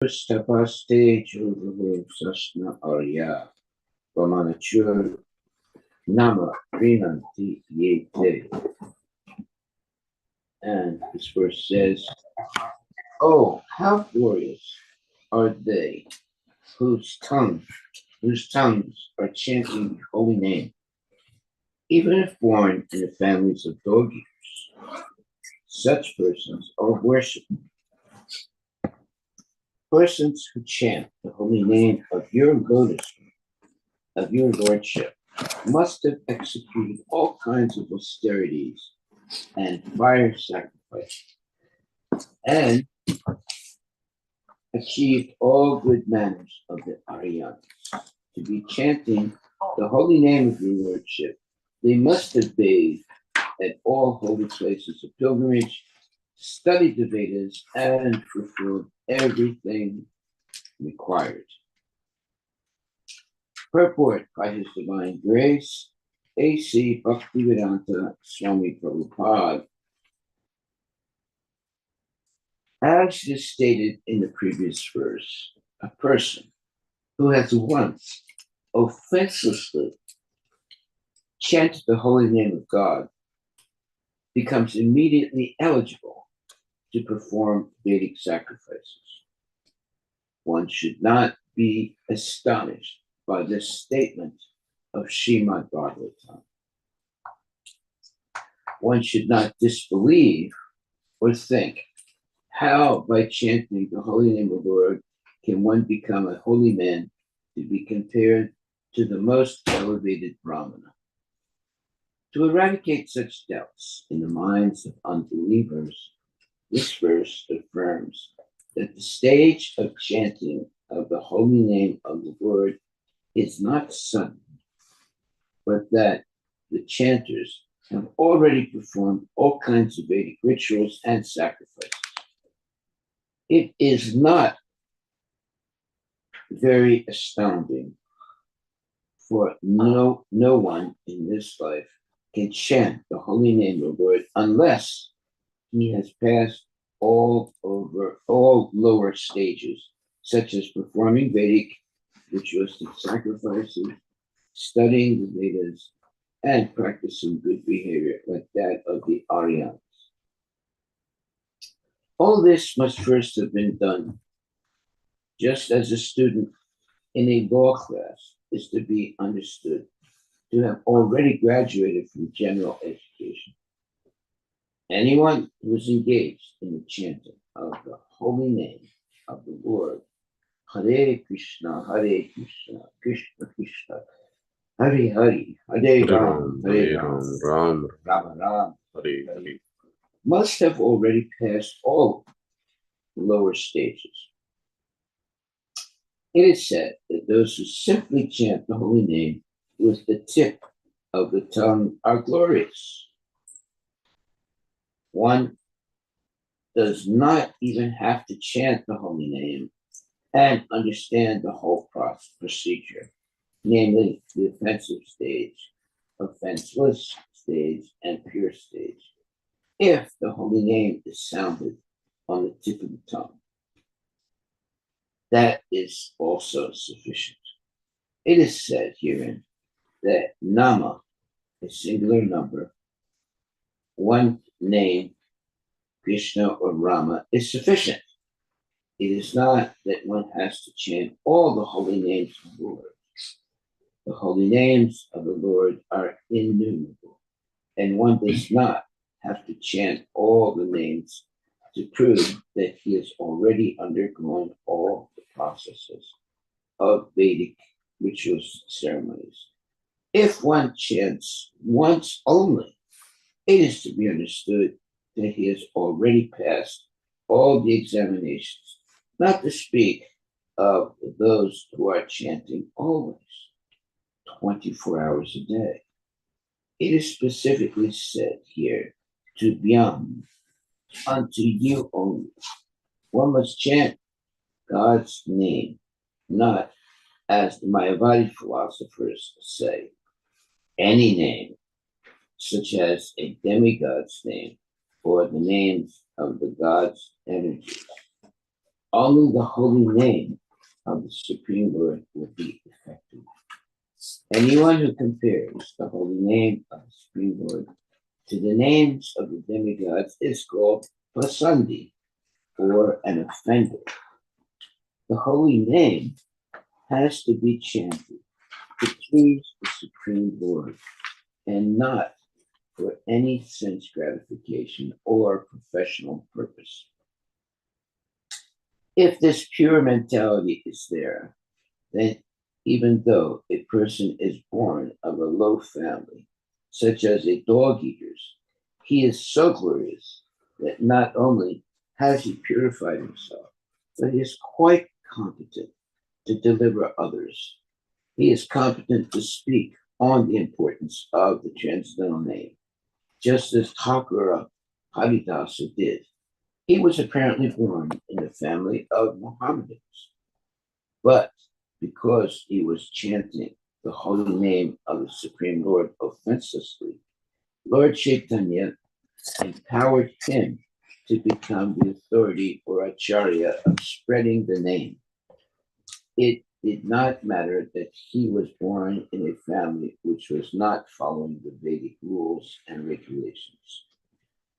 Stapaste Juru Sasna Arya Vamanachur Nama Vinanti Yete. And this verse says, "Oh, how glorious are they whose tongues are chanting the holy name, even if born in the families of dog eaters. Such persons are worshipped. Persons who chant the holy name of your lotus, of your lordship, must have executed all kinds of austerities and fire sacrifices, and achieved all good manners of the Aryans. To be chanting the holy name of your lordship, they must have bathed at all holy places of pilgrimage, studied the Vedas, and fulfilled everything required. Purport by His Divine Grace, A.C. Bhaktivedanta Swami Prabhupada. As is stated in the previous verse, a person who has once offenselessly chanted the holy name of God becomes immediately eligible to perform Vedic sacrifices. One should not be astonished by this statement of Srimad Bhagavatam. One should not disbelieve or think, how by chanting the holy name of the Lord can one become a holy man to be compared to the most elevated Brahmana? To eradicate such doubts in the minds of unbelievers, this verse affirms that the stage of chanting of the holy name of the Lord is not sudden, but that the chanters have already performed all kinds of Vedic rituals and sacrifices. It is not very astounding, for no one in this life can chant the holy name of the Lord unless he has passed all lower stages, such as performing Vedic ritualistic sacrifices, studying the Vedas, and practicing good behavior like that of the Aryans. All this must first have been done just as a student in a law class is to be understood to have already graduated from general education. Anyone who is engaged in the chanting of the holy name of the Lord, Hare Krishna, Krishna Krishna, Hare Hare, Hare Ram, Ram, Rama Ram, Hare Hare. must have already passed all lower stages. It is said that those who simply chant the holy name with the tip of the tongue are glorious. One does not even have to chant the holy name and understand the whole procedure, namely the offensive stage, offenseless stage, and pure stage, if the holy name is sounded on the tip of the tongue. That is also sufficient. It is said herein that Nama, a singular number, one name, Krishna or Rama, is sufficient. It is not that one has to chant all the holy names of the Lord. The holy names of the Lord are innumerable, and one does not have to chant all the names to prove that he has already undergone all the processes of Vedic rituals ceremonies. If one chants once only, it is to be understood that he has already passed all the examinations, not to speak of those who are chanting always, 24 hours a day. It is specifically said here, to Byam, unto you only. One must chant God's name, not, as the Mayavadi philosophers say, any name, such as a demigod's name or the names of the gods' energies. Only the holy name of the Supreme Lord will be effective. Anyone who compares the holy name of the Supreme Lord to the names of the demigods is called Pasandi, or an offender. The holy name has to be chanted to please the Supreme Lord and not for any sense gratification or professional purpose. If this pure mentality is there, then even though a person is born of a low family, such as a dog eater's, he is so glorious that not only has he purified himself, but he is quite competent to deliver others. He is competent to speak on the importance of the transcendental name, just as Thakura Haridasa did. He was apparently born in a family of Mohammedans, but because he was chanting the holy name of the Supreme Lord offenselessly, Lord Chaitanya empowered him to become the authority or acharya of spreading the name. It did not matter that he was born in a family which was not following the Vedic rules and regulations.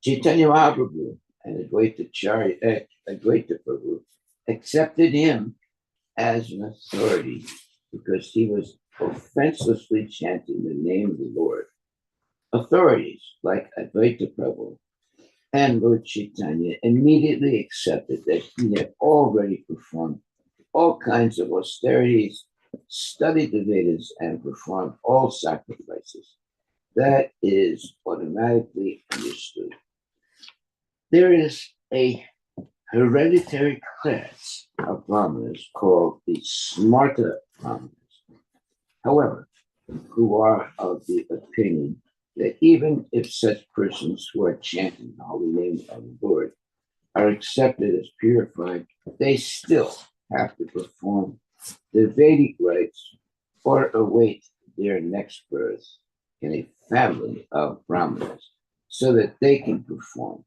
Chaitanya Mahaprabhu and Advaita Prabhu accepted him as an authority because he was offenselessly chanting the name of the Lord. Authorities like Advaita Prabhu and Lord Chaitanya immediately accepted that he had already performed all kinds of austerities, studied the Vedas, and performed all sacrifices. That is automatically understood. There is a hereditary class of Brahmanas called the Smarta Brahmanas, however, who are of the opinion that even if such persons who are chanting the holy name of the Lord are accepted as purified, they still have to perform the Vedic rites or await their next birth in a family of Brahmanas so that they can perform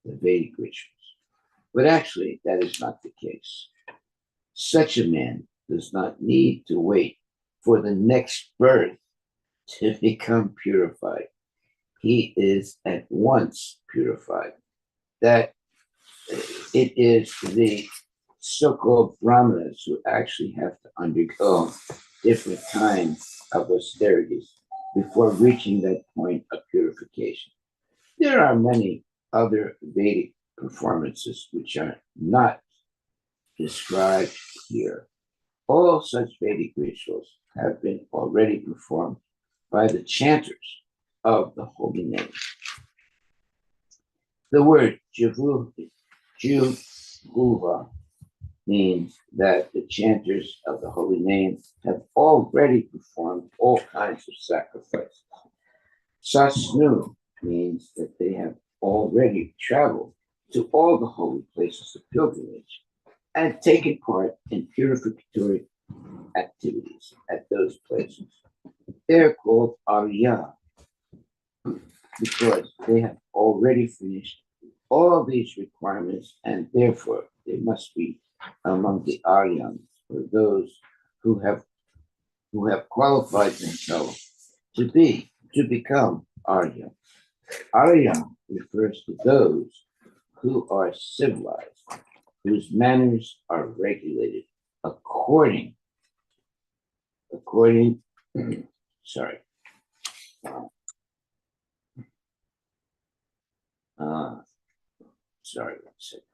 the Vedic rituals. But actually, that is not the case. Such a man does not need to wait for the next birth to become purified. He is at once purified. That it is the so-called Brahmanas who actually have to undergo different kinds of austerities before reaching that point of purification. There are many other Vedic performances which are not described here. All such Vedic rituals have been already performed by the chanters of the holy name. The word Juhuva means that the chanters of the holy name have already performed all kinds of sacrifices. Sasnu means that they have already traveled to all the holy places of pilgrimage and taken part in purificatory activities at those places. They're called Arya because they have already finished all these requirements and therefore they must be among the Aryans, or those who have qualified themselves to become Arya. Arya refers to those who are civilized, whose manners are regulated according sorry. Sorry, one second.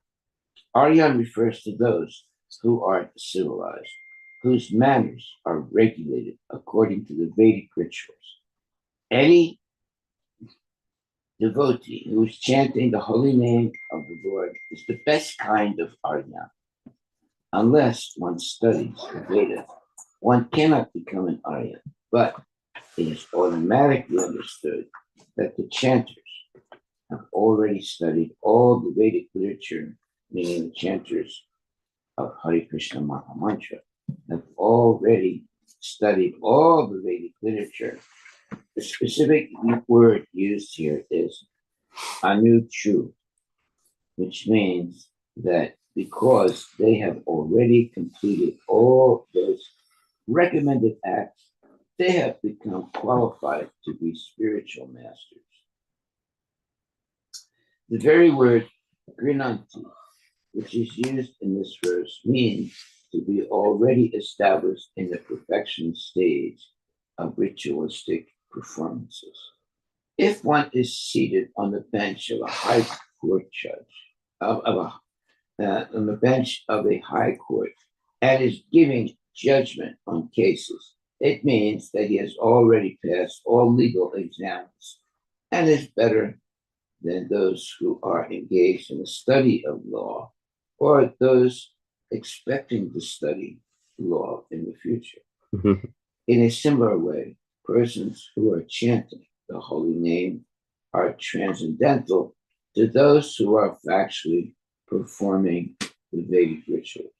Aryan refers to those who are civilized, whose manners are regulated according to the Vedic rituals. Any devotee who is chanting the holy name of the Lord is the best kind of Aryan. Unless one studies the Vedas, one cannot become an Aryan, but it is automatically understood that the chanters have already studied all the Vedic literature, meaning the chanters of Hare Krishna Mahamantra have already studied all the Vedic literature. The specific word used here is anuchu, which means that because they have already completed all those recommended acts, they have become qualified to be spiritual masters. The very word grinanti, which is used in this verse, means to be already established in the perfection stage of ritualistic performances. If one is seated on the bench of a high court judge, on the bench of a high court, and is giving judgment on cases, it means that he has already passed all legal exams and is better than those who are engaged in the study of law or those expecting to study law in the future. In a similar way, persons who are chanting the holy name are transcendental to those who are factually performing the Vedic rituals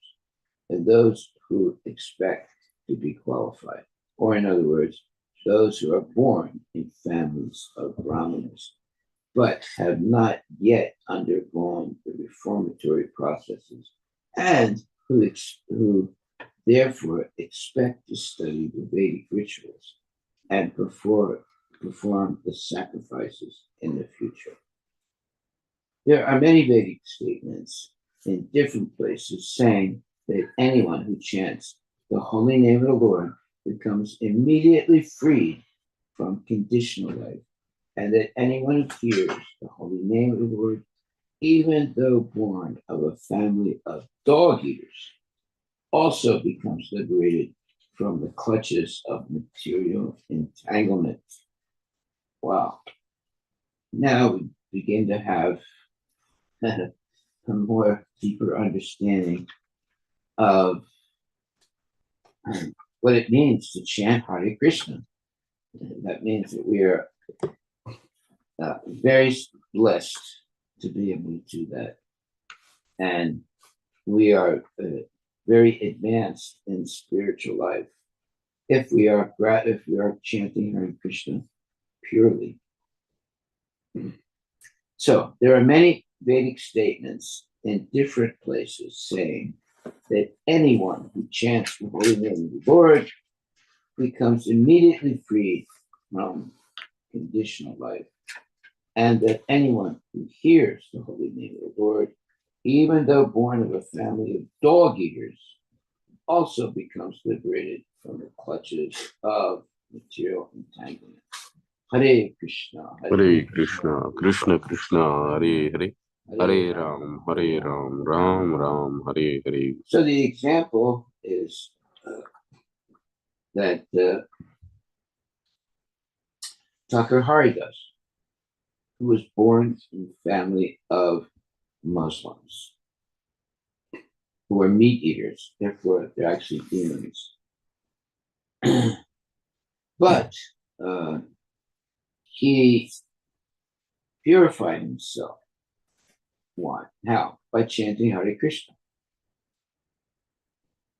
and those who expect to be qualified. Or in other words, those who are born in families of Brahmanas but have not yet undergone the reformatory processes and who therefore expect to study the Vedic rituals and perform the sacrifices in the future. There are many Vedic statements in different places saying that anyone who chants the holy name of the Lord becomes immediately freed from conditional life, and that anyone who hears the holy name of the Lord, even though born of a family of dog eaters, also becomes liberated from the clutches of material entanglement. Wow. Now we begin to have a more deeper understanding of what it means to chant Hare Krishna. That means that we are very blessed to be able to do that. And we are very advanced in spiritual life if we are chanting Hare Krishna purely. So there are many Vedic statements in different places saying that anyone who chants the holy name of the Lord becomes immediately freed from conditional life, and that anyone who hears the holy name of the Lord, even though born of a family of dog eaters, also becomes liberated from the clutches of material entanglement. Hare Krishna. Hare Krishna, Krishna Krishna, Hare Hare, Hare Ram, Ram Ram, Hare Hare. So the example is that Thakur Haridas, who was born in a family of Muslims who are meat eaters, therefore they're actually demons. But he purified himself. Why? How? By chanting Hare Krishna.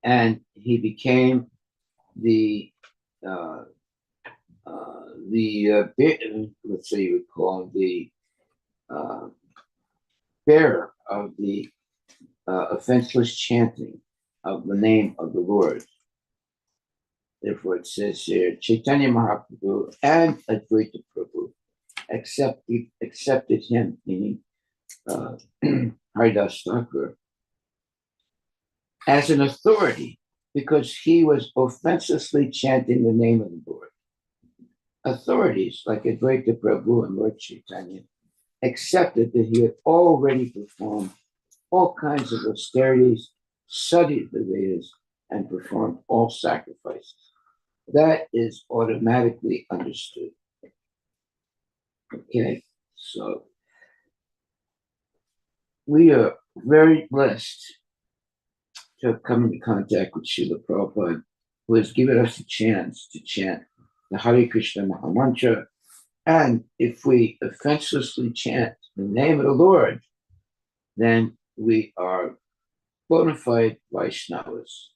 And he became let's say you would call him the bearer of the offenseless chanting of the name of the Lord. Therefore, it says here, Chaitanya Mahaprabhu and Advaita Prabhu accepted him, meaning Haridas Thakur, as an authority because he was offensively chanting the name of the Lord. Authorities like Advaita Prabhu and Lord Chaitanya accepted that he had already performed all kinds of austerities, studied the Vedas, and performed all sacrifices. That is automatically understood. Okay, so we are very blessed to have come into contact with Srila Prabhupada, who has given us a chance to chant the Hare Krishna Mahamantra. And if we offenselessly chant the name of the Lord, then we are bona fide Vaishnavas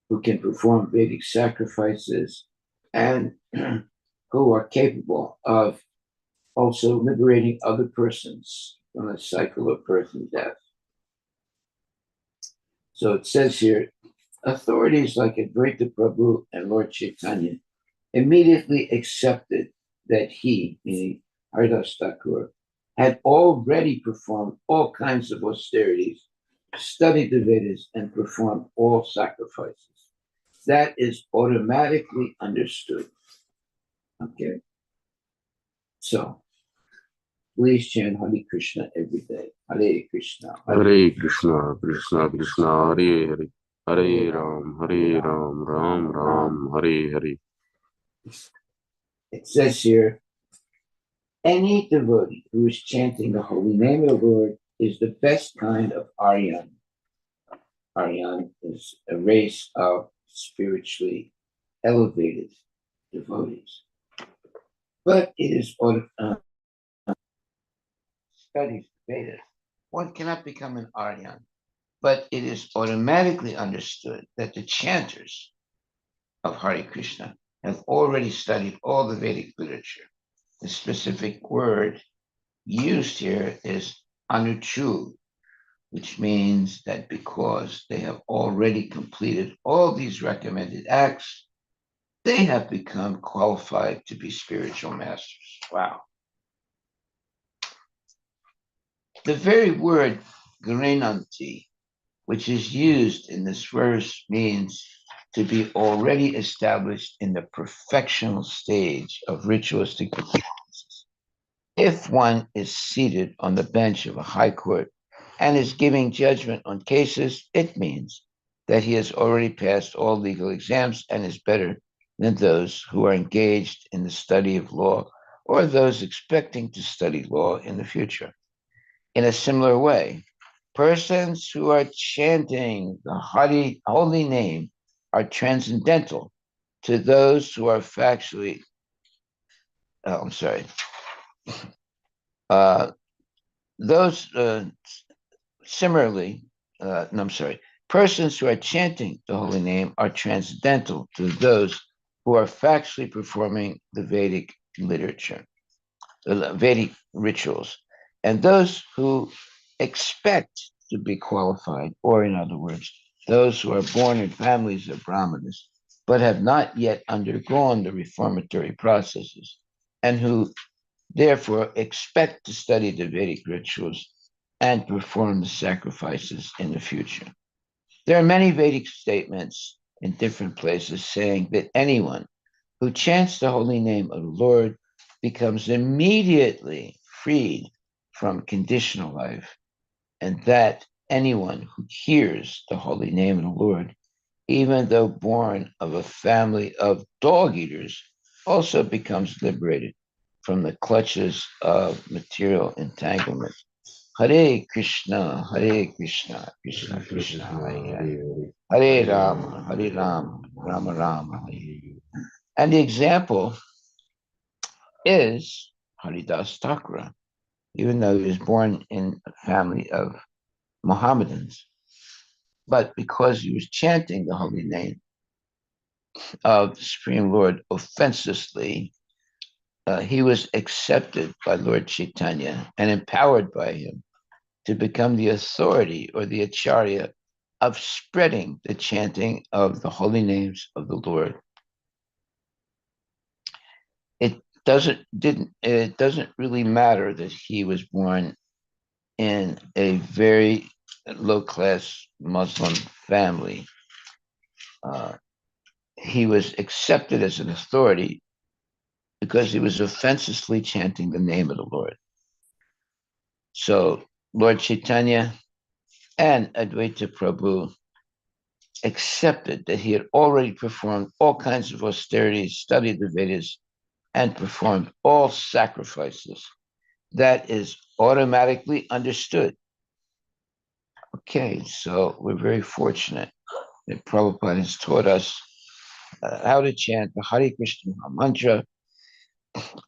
who can perform Vedic sacrifices and who are capable of also liberating other persons from the cycle of birth and death. So it says here, authorities like Advaita Prabhu and Lord Chaitanya immediately accepted that he, meaning Haridas Thakur, had already performed all kinds of austerities, studied the Vedas, and performed all sacrifices. That is automatically understood. Okay. So please chant Hare Krishna every day. Hare Krishna. Hare Krishna, Krishna Krishna, Hare Hare, Hare Ram, Ram Ram, Hare Hare. It says here, any devotee who is chanting the holy name of the Lord is the best kind of Aryan. Aryan is a race of spiritually elevated devotees. But it is studies Vedas. One cannot become an Aryan, but it is automatically understood that the chanters of Hare Krishna have already studied all the Vedic literature. The specific word used here is anuchu, which means that because they have already completed all these recommended acts, they have become qualified to be spiritual masters. Wow. The very word grenanti, which is used in this verse, means to be already established in the perfectional stage of ritualistic performances. If one is seated on the bench of a high court and is giving judgment on cases, it means that he has already passed all legal exams and is better than those who are engaged in the study of law or those expecting to study law in the future. In a similar way, persons who are chanting the holy name are transcendental to those who are factually, those similarly, no, I'm sorry, persons who are chanting the holy name are transcendental to those who are factually performing the Vedic literature, the Vedic rituals, and those who expect to be qualified, or in other words, those who are born in families of Brahmanas, but have not yet undergone the reformatory processes, and who therefore expect to study the Vedic rituals and perform the sacrifices in the future. There are many Vedic statements in different places saying that anyone who chants the holy name of the Lord becomes immediately freed from conditional life, and that anyone who hears the holy name of the Lord, even though born of a family of dog eaters, also becomes liberated from the clutches of material entanglement. Hare Krishna, Krishna Krishna, Hare Hare, Hare Rama Rama, Hare. And the example is Haridas Thakur, even though he was born in a family of Mohammedans. But because he was chanting the holy name of the Supreme Lord offensively, he was accepted by Lord Chaitanya and empowered by him to become the authority or the acharya of spreading the chanting of the holy names of the Lord. It doesn't really matter that he was born in a very low-class Muslim family. He was accepted as an authority because he was offensively chanting the name of the Lord. So Lord Chaitanya and Advaita Prabhu accepted that he had already performed all kinds of austerities, studied the Vedas, and performed all sacrifices. That is automatically understood. Okay, so we're very fortunate that Prabhupada has taught us how to chant the Hare Krishna mantra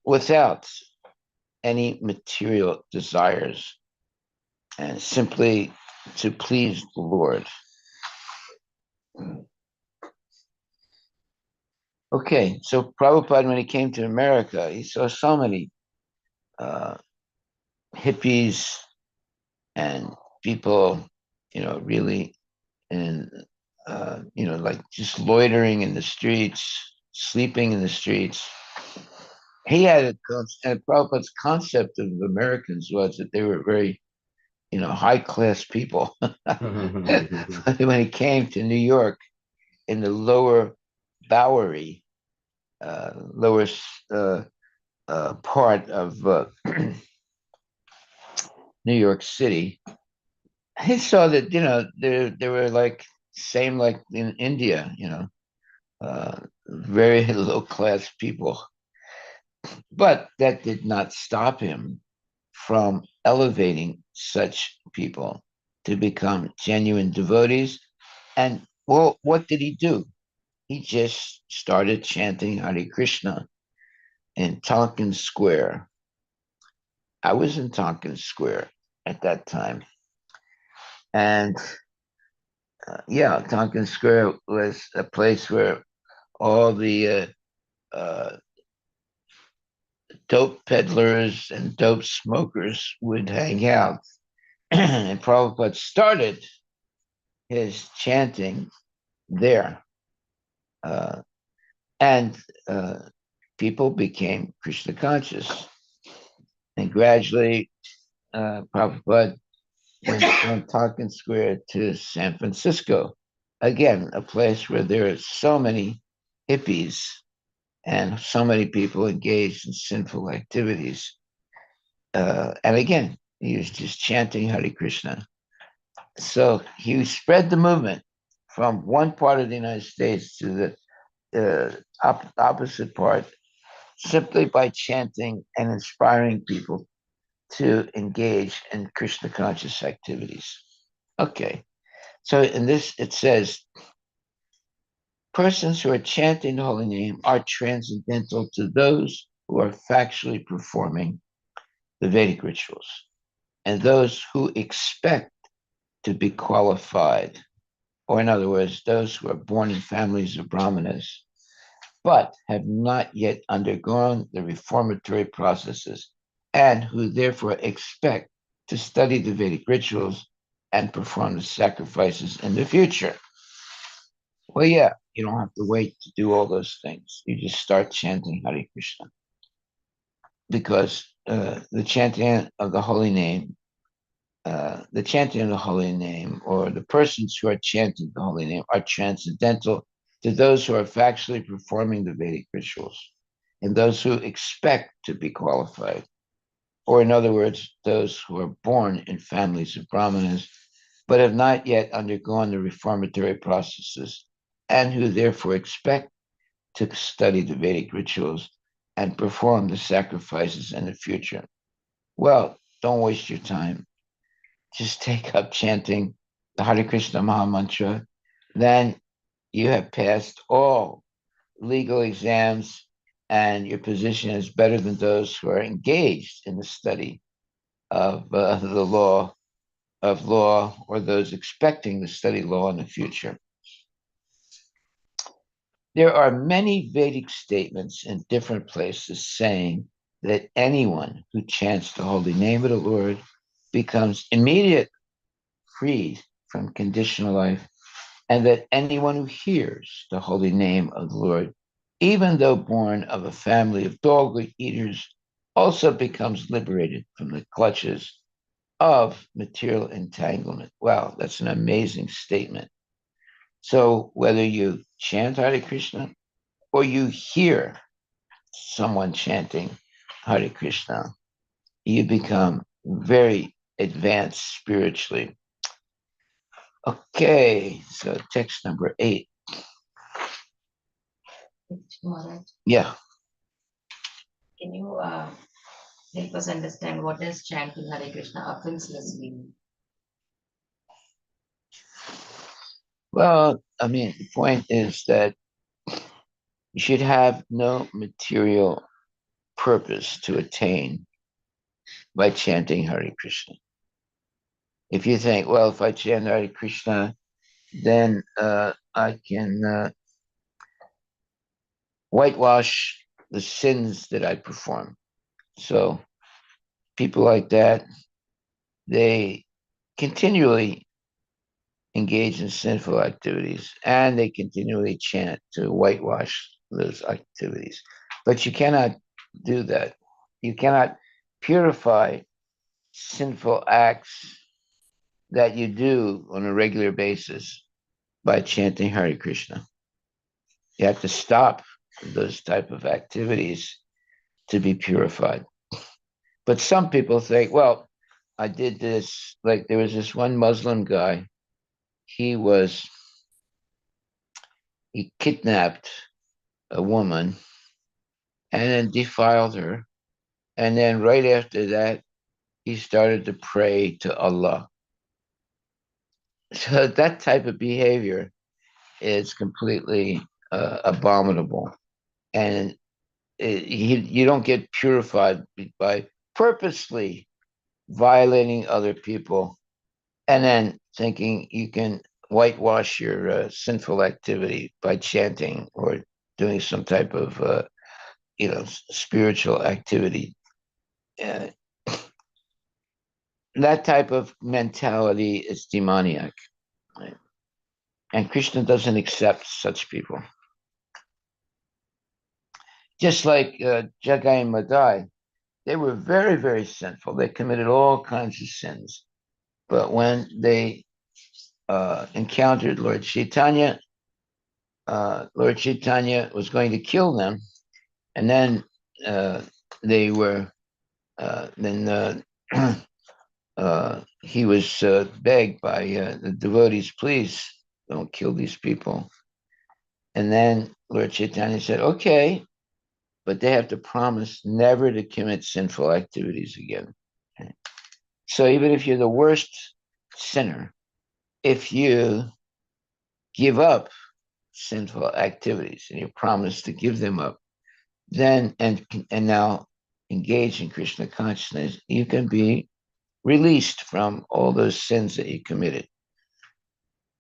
without any material desires and simply to please the Lord. Okay, so Prabhupada, when he came to America, he saw so many hippies and people, really and like just loitering in the streets, sleeping in the streets. He had and Prabhupada's concept of Americans was that they were very, high class people. When he came to New York in the lower Bowery, lower uh, part of New York City, he saw that there were like same like in India, very low class people, but that did not stop him from elevating such people to become genuine devotees. And well, what did he do? He just started chanting Hare Krishna in Tompkins Square. I was in Tompkins Square at that time. And yeah, Tompkins Square was a place where all the uh, dope peddlers and dope smokers would hang out. And Prabhupada started his chanting there. Uh, and people became Krishna conscious. And gradually, Prabhupada went from Tompkins Square to San Francisco. Again, a place where there are so many hippies and so many people engaged in sinful activities. And again, he was just chanting Hare Krishna. So he spread the movement from one part of the United States to the opposite part simply by chanting and inspiring people to engage in Krishna conscious activities. Okay, so in this it says, persons who are chanting the holy name are transcendental to those who are factually performing the Vedic rituals, and those who expect to be qualified, or in other words, those who are born in families of brahmanas, but have not yet undergone the reformatory processes, and who therefore expect to study the Vedic rituals and perform the sacrifices in the future. Well, yeah, you don't have to wait to do all those things. You just start chanting Hare Krishna, because the chanting of the holy name, or the persons who are chanting the holy name are transcendental to those who are factually performing the Vedic rituals and those who expect to be qualified. Or, in other words, those who are born in families of brahmanas but have not yet undergone the reformatory processes and who therefore expect to study the Vedic rituals and perform the sacrifices in the future. Well, don't waste your time. Just take up chanting the Hare Krishna Maha Mantra. Then you have passed all legal exams and your position is better than those who are engaged in the study of the law, or those expecting to study law in the future. There are many Vedic statements in different places saying that anyone who chants the holy name of the Lord becomes immediately freed from conditional life, and that anyone who hears the holy name of the Lord, even though born of a family of dog eaters, also becomes liberated from the clutches of material entanglement. Wow, that's an amazing statement. So whether you chant Hare Krishna or you hear someone chanting Hare Krishna, you become very advanced spiritually. Okay, so text number 8. Maharaj, Yeah. can you help us understand what does chanting Hare Krishna offenseless mean? Well, I mean, the point is that you should have no material purpose to attain by chanting Hare Krishna. If you think, well, if I chant Hare Krishna, then I can whitewash the sins that I perform. So people like that, they continually engage in sinful activities, and they continually chant to whitewash those activities. But you cannot do that. You cannot purify sinful acts that you do on a regular basis by chanting Hare Krishna. You have to stop those type of activities to be purified. But some people think, well, I did this, like there was this one Muslim guy, he kidnapped a woman and then defiled her. And then right after that, he started to pray to Allah. So that type of behavior is completely abominable. And you don't get purified by purposely violating other people and then thinking you can whitewash your sinful activity by chanting or doing some type of spiritual activity. Uh, that type of mentality is demoniac, right? And Krishna doesn't accept such people. Just like Jagai and Madai, they were very, very sinful. They committed all kinds of sins. But when they encountered Lord Chaitanya was going to kill them, and then they were then he was begged by the devotees, please don't kill these people. And then Lord Chaitanya said, okay, but they have to promise never to commit sinful activities again. Okay. So even if you're the worst sinner, if you give up sinful activities and you promise to give them up, then and now engage in Krishna consciousness, you can be released from all those sins that you committed.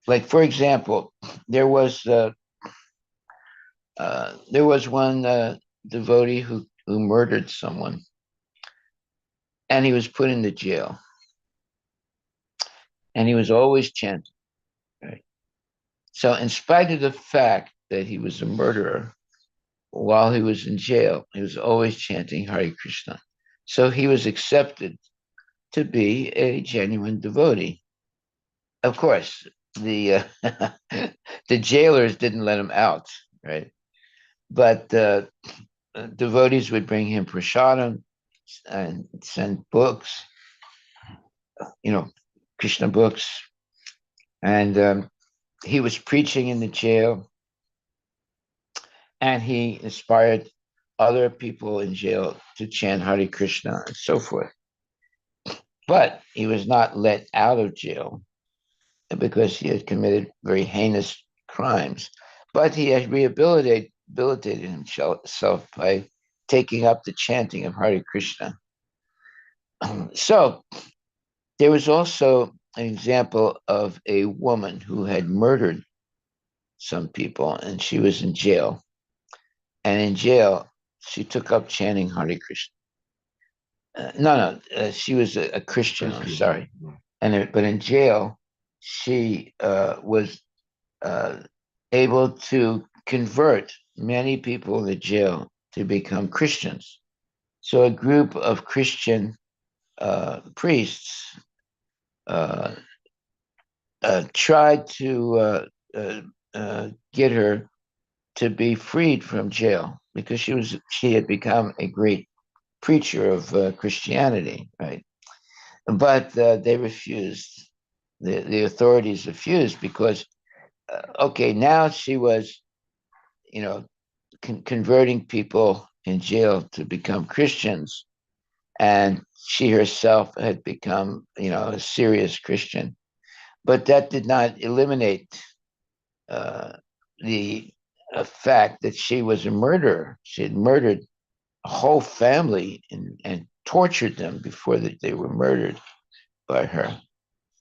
Like for example, there was one devotee who murdered someone, and he was put into jail, and he was always chanting. Right? So, in spite of the fact that he was a murderer, while he was in jail, he was always chanting Hare Krishna. So he was accepted to be a genuine devotee. Of course, the the jailers didn't let him out, right? But devotees would bring him prasadam and send books, Krishna books, and he was preaching in the jail, and he inspired other people in jail to chant Hare Krishna and so forth. But he was not let out of jail because he had committed very heinous crimes. But he had rehabilitated himself by taking up the chanting of Hare Krishna. So there was also an example of a woman who had murdered some people, and she was in jail. And in jail, she took up chanting Hare Krishna. She was a Christian. I'm sorry. But in jail, she was able to convert many people in the jail to become Christians. So a group of Christian priests tried to get her to be freed from jail because she had become a great preacher of Christianity, right? But they refused. The authorities refused because, okay, now she was, converting people in jail to become Christians, and she herself had become, a serious Christian. But that did not eliminate the fact that she was a murderer. She had murdered a whole family and tortured them before they were murdered by her.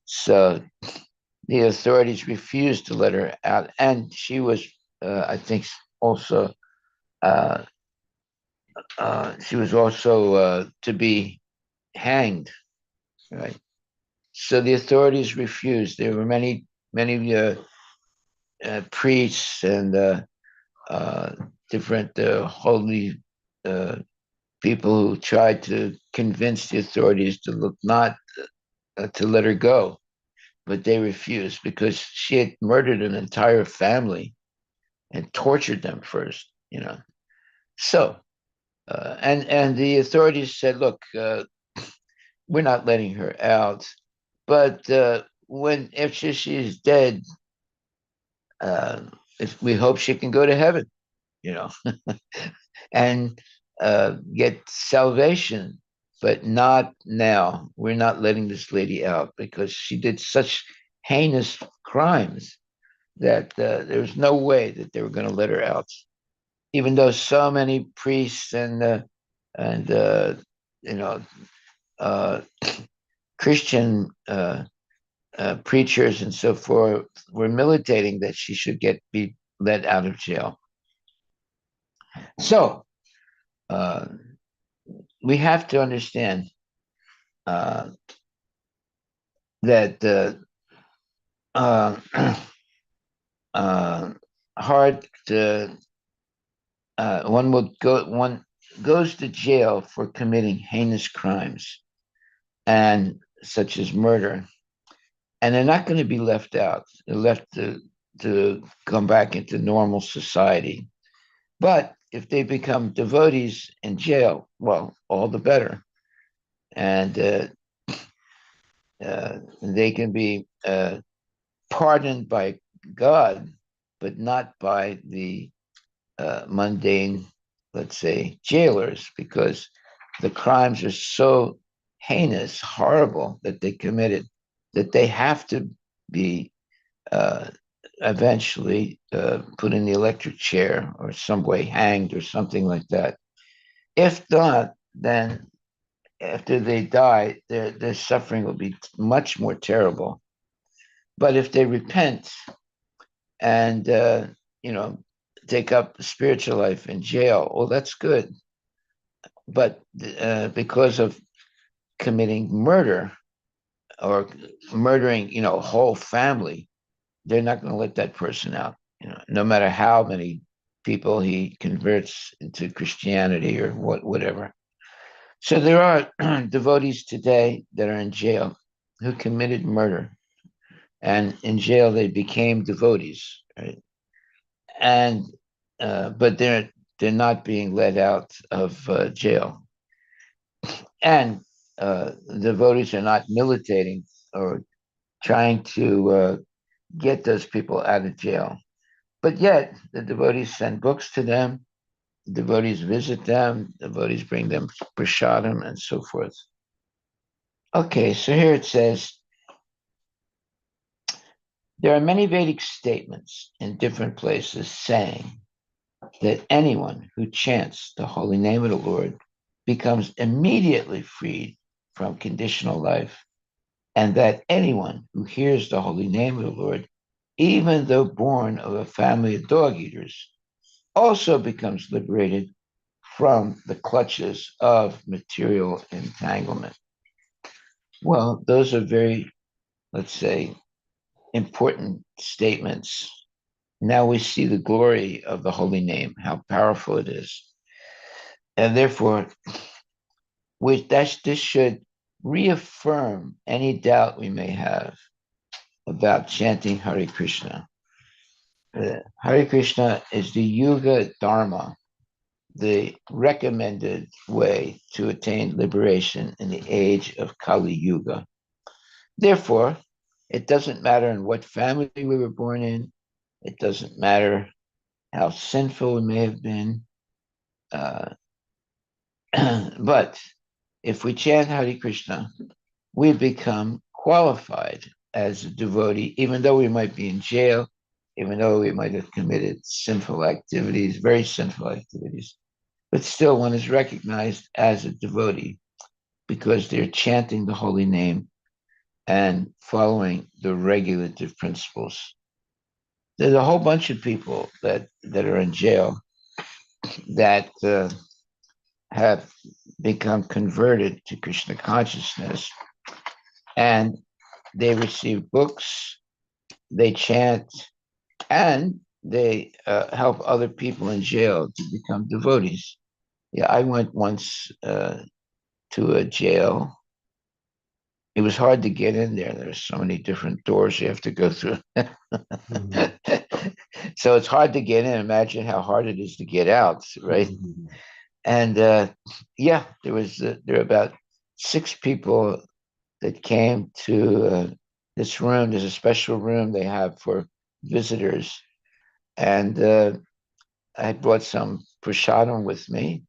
So the authorities refused to let her out, and she was, I think, also to be hanged. Right. So the authorities refused. There were many many priests and different holy people who tried to convince the authorities to look not to let her go, but they refused because she had murdered an entire family and tortured them first. So and the authorities said, look, we're not letting her out, but when if she's dead, uh, if we hope she can go to heaven, you know, and get salvation, but not now. We're not letting this lady out because she did such heinous crimes that there was no way that they were going to let her out, even though so many priests and you know uh, Christian preachers and so forth were militating that she should be let out of jail. So uh, we have to understand uh, that uh, uh, hard to, one goes to jail for committing heinous crimes and such as murder, and they're not going to be left out. They're left to come back into normal society. But if they become devotees in jail, well, all the better. And they can be pardoned by God, but not by the mundane, let's say, jailers, because the crimes are so heinous, horrible that they committed, that they have to be uh, eventually put in the electric chair or some way hanged or something like that. If not, then after they die, their suffering will be much more terrible. But if they repent and you know take up spiritual life in jail, well, that's good. But because of committing murder or murdering, a whole family, they're not going to let that person out. No matter how many people he converts into Christianity or whatever. So there are devotees today that are in jail who committed murder, and in jail they became devotees, right? And but they're not being let out of jail, and devotees are not militating or trying to get those people out of jail. But yet the devotees send books to them, the devotees visit them, the devotees bring them prasadam and so forth. Okay, so here it says, there are many Vedic statements in different places saying that anyone who chants the holy name of the Lord becomes immediately freed from conditional life, and that anyone who hears the holy name of the Lord, even though born of a family of dog eaters, also becomes liberated from the clutches of material entanglement. Well, those are very, let's say, important statements. Now we see the glory of the holy name, how powerful it is. And therefore, this should reaffirm any doubt we may have about chanting Hare Krishna. Hare Krishna is the Yuga Dharma, the recommended way to attain liberation in the age of Kali Yuga. Therefore, it doesn't matter in what family we were born in, it doesn't matter how sinful we may have been, uh, but if we chant Hare Krishna, we become qualified as a devotee, even though we might be in jail, even though we might have committed sinful activities, very sinful activities, but still one is recognized as a devotee because they're chanting the holy name and following the regulative principles. There's a whole bunch of people that are in jail that have become converted to Krishna consciousness, and they receive books they chant, and they help other people in jail to become devotees. Yeah, I went once to a jail. It was hard to get in there. There's so many different doors you have to go through. So it's hard to get in. Imagine how hard it is to get out, right? And yeah, there were about 6 people that came to this room. There's a special room they have for visitors, and I brought some prasadam with me,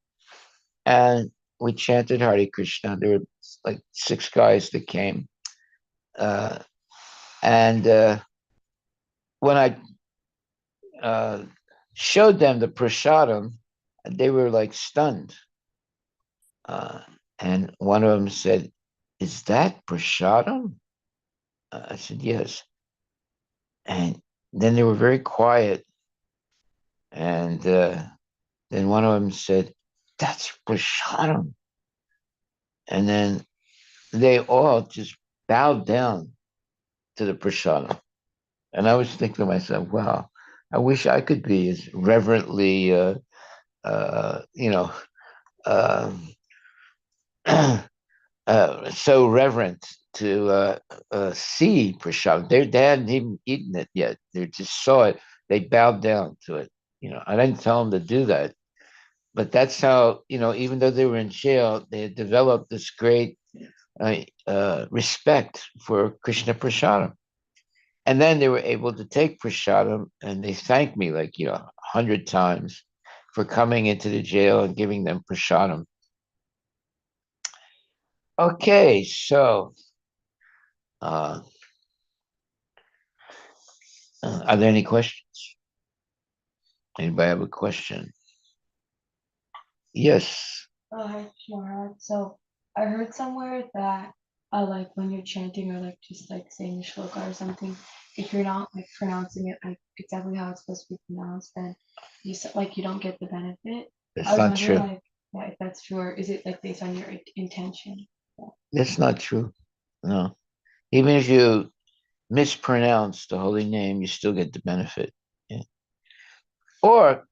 and we chanted Hare Krishna. There were like 6 guys that came, uh, and when I uh, showed them the prasadam, they were like stunned. Uh, and one of them said, "Is that prasadam?" I said, "Yes." And then they were very quiet. And then one of them said, "That's prasadam." And then they all just bowed down to the prasadam. And I was thinking to myself, wow, I wish I could be as reverently, you know, uh, so reverent to see prasadam. They hadn't even eaten it yet. They just saw it. They bowed down to it. I didn't tell them to do that, but that's how, even though they were in jail, they had developed this great respect for Krishna prasadam. And then they were able to take prasadam, and they thanked me like, 100 times for coming into the jail and giving them prasadam. Okay, so uh, are there any questions? Anybody have a question? Yes. Oh, hi, Maharaj. So I heard somewhere that like when you're chanting or like just like saying a shloka or something, if you're not like pronouncing it like exactly how it's supposed to be pronounced, then like you don't get the benefit. That's I was not wondering true. like if that's true, or is it like based on your intention? That's not true. No. Even if you mispronounce the holy name, you still get the benefit. Yeah. Or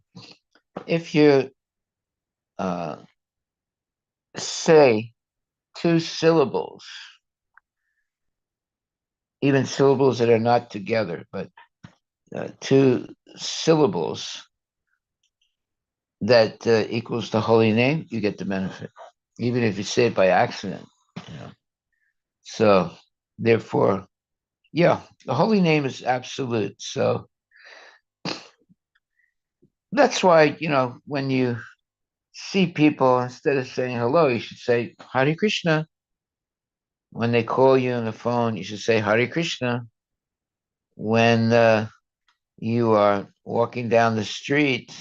if you uh, say 2 syllables, even syllables that are not together, but 2 syllables that equals the holy name, you get the benefit, even if you say it by accident. You know. So, therefore, yeah, the holy name is absolute. So that's why, when you see people, instead of saying hello, you should say Hare Krishna. When they call you on the phone, you should say Hare Krishna. When you are walking down the street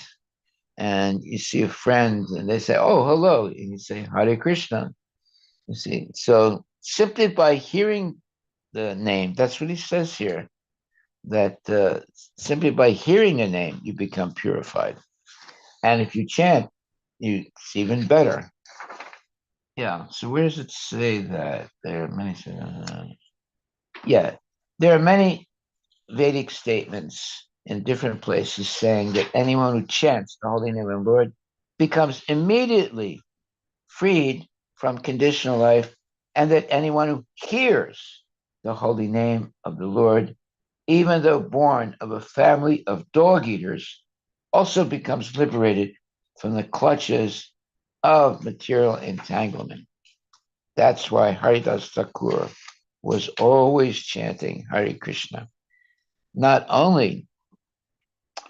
and you see a friend and they say, "Oh, hello," and you say Hare Krishna. You see, so simply by hearing the name, that's what he says here, that simply by hearing a name, you become purified. And if you chant, it's even better. Yeah. So where does it say that? There are many. Yeah, there are many Vedic statements in different places saying that anyone who chants the holy name of the Lord becomes immediately freed from conditional life, and that anyone who hears the holy name of the Lord, even though born of a family of dog eaters, also becomes liberated from the clutches of material entanglement. That's why Haridas Thakur was always chanting Hare Krishna, not only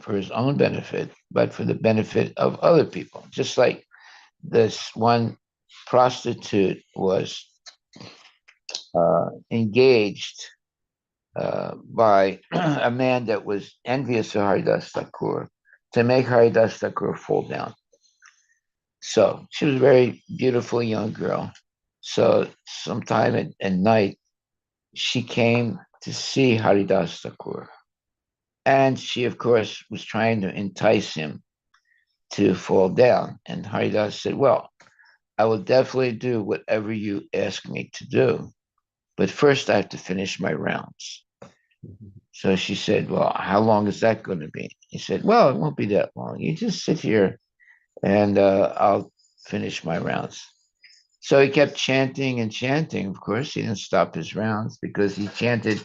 for his own benefit, but for the benefit of other people. Just like this one prostitute was engaged by a man that was envious of Haridas Thakur to make Haridas Thakur fall down. So she was a very beautiful young girl. So sometime at night, she came to see Haridas Thakur. And she, of course, was trying to entice him to fall down. And Haridas said, "Well, I will definitely do whatever you ask me to do. But first, I have to finish my rounds." So she said, well, how long is that going to be? He said, well, it won't be that long. You just sit here and I'll finish my rounds. So he kept chanting and chanting. Of course, he didn't stop his rounds because he chanted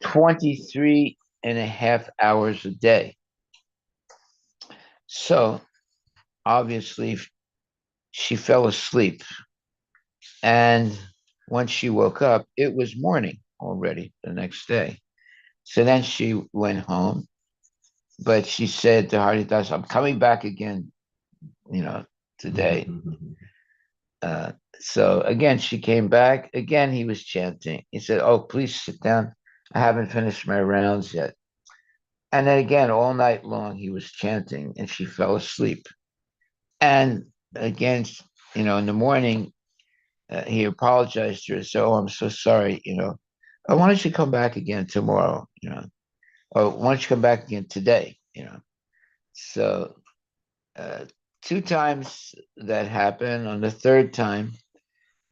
23 and a half hours a day. So obviously, she fell asleep. And when she woke up, it was morning already the next day. So then she went home, but she said to Haridas, I'm coming back again, today. So again, she came back. Again, he was chanting. He said, oh, please sit down. I haven't finished my rounds yet. And then again, all night long, he was chanting and she fell asleep. And again, in the morning, he apologized to her. So, oh, I'm so sorry, oh, why don't you come back again tomorrow, or why don't you come back again today. So, uh, two times that happened. On the third time,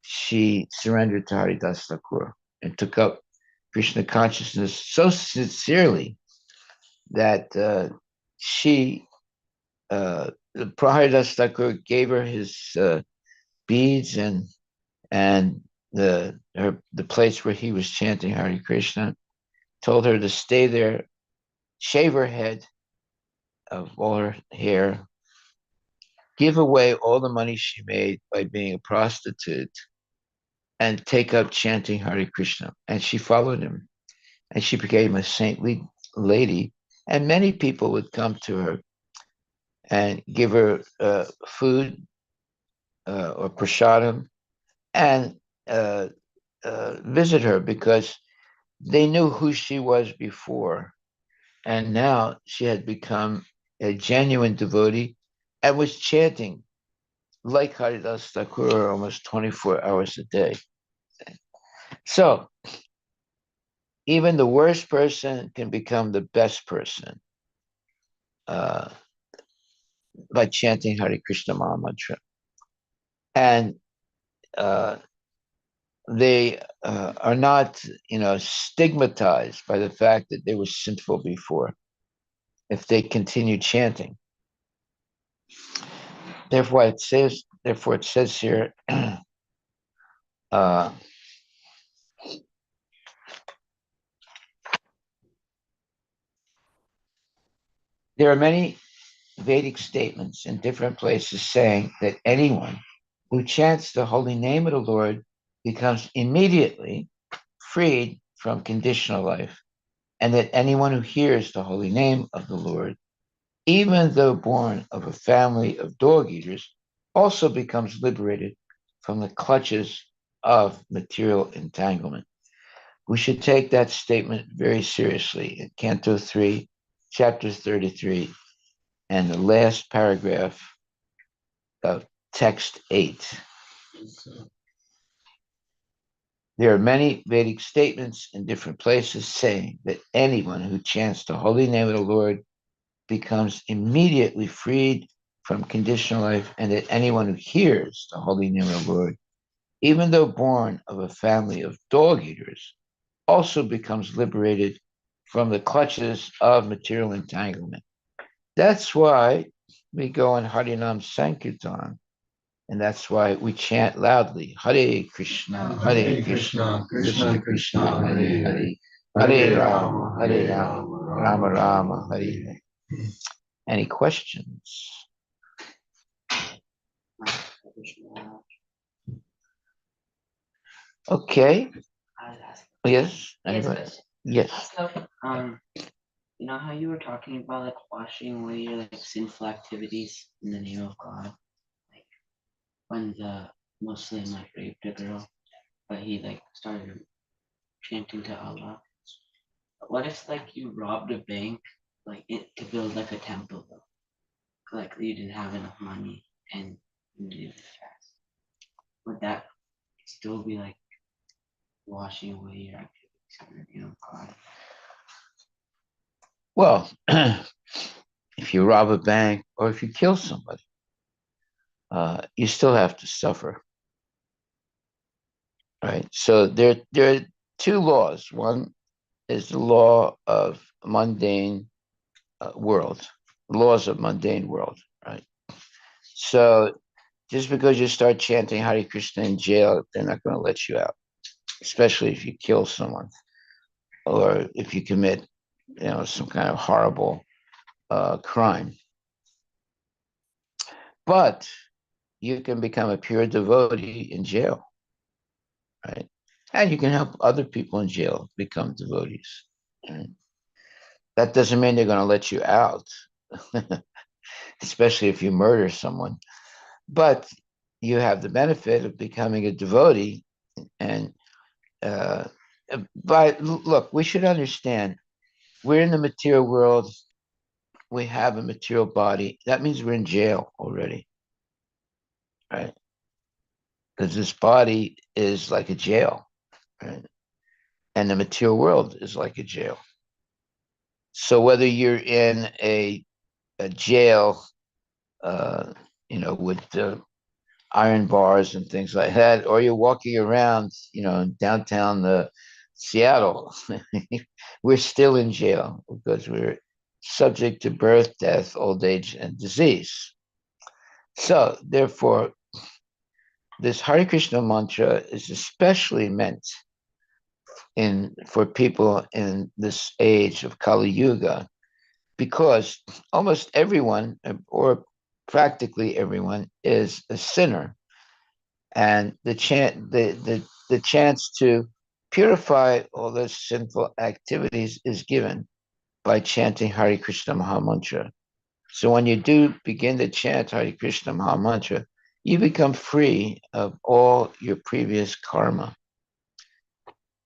she surrendered to Haridas Thakur and took up Krishna consciousness so sincerely that she, Haridas Thakur gave her his beads and the place where he was chanting Hare Krishna, told her to stay there, shave her head of all her hair, give away all the money she made by being a prostitute, and take up chanting Hare Krishna. And she followed him, and she became a saintly lady. And many people would come to her and give her food or prasadam and visit her because they knew who she was before. And now she had become a genuine devotee and was chanting like Haridas Thakur almost 24 hours a day. So even the worst person can become the best person uh, by chanting Hare Krishna Maha Mantra. And uh, they are not, stigmatized by the fact that they were sinful before if they continue chanting. Therefore, it says here, uh, there are many Vedic statements in different places saying that anyone who chants the holy name of the Lord becomes immediately freed from conditional life, and that anyone who hears the holy name of the Lord, even though born of a family of dog eaters, also becomes liberated from the clutches of material entanglement. We should take that statement very seriously. In Canto 3, Chapter 33, and the last paragraph of text 8. There are many Vedic statements in different places saying that anyone who chants the holy name of the Lord becomes immediately freed from conditional life, and that anyone who hears the holy name of the Lord, even though born of a family of dog eaters, also becomes liberated from the clutches of material entanglement. That's why we go in Harinam Sankirtan, and that's why we chant loudly, Hare Krishna, Hare Krishna, Krishna Krishna, Hare Hare, Hare Rama, Hare Rama, Rama Rama, Hare Hare. Any questions? Okay. Yes. Anybody? Yes. So, You know how you were talking about like washing away your like sinful activities in the name of God, like when the Muslim like raped a girl, but he like started chanting to Allah. What if like you robbed a bank like to build like a temple though? Like you didn't have enough money and you needed fast. Would that still be like washing away your activities in the name of God? Well, if you rob a bank or if you kill somebody, you still have to suffer, right? So there are two laws. One is the law of mundane world, laws of mundane world, right? So just because you start chanting Hare Krishna in jail, they're not going to let you out, especially if you kill someone or if you commit, some kind of horrible crime. But you can become a pure devotee in jail, right? And you can help other people in jail become devotees. Right? That doesn't mean they're going to let you out, especially if you murder someone. But you have the benefit of becoming a devotee. And but look, we should understand we're in the material world. We have a material body. That means we're in jail already, right? Because this body is like a jail, right? And the material world is like a jail. So whether you're in a jail, with iron bars and things like that, or you're walking around, downtown Seattle, we're still in jail because we're subject to birth, death, old age, and disease. So therefore, this Hare Krishna mantra is especially meant for people in this age of Kali Yuga, because almost everyone, or practically everyone, is a sinner, and the chance to purify all those sinful activities is given by chanting Hare Krishna Mahamantra. So when you do begin to chant Hare Krishna Mahamantra, you become free of all your previous karma.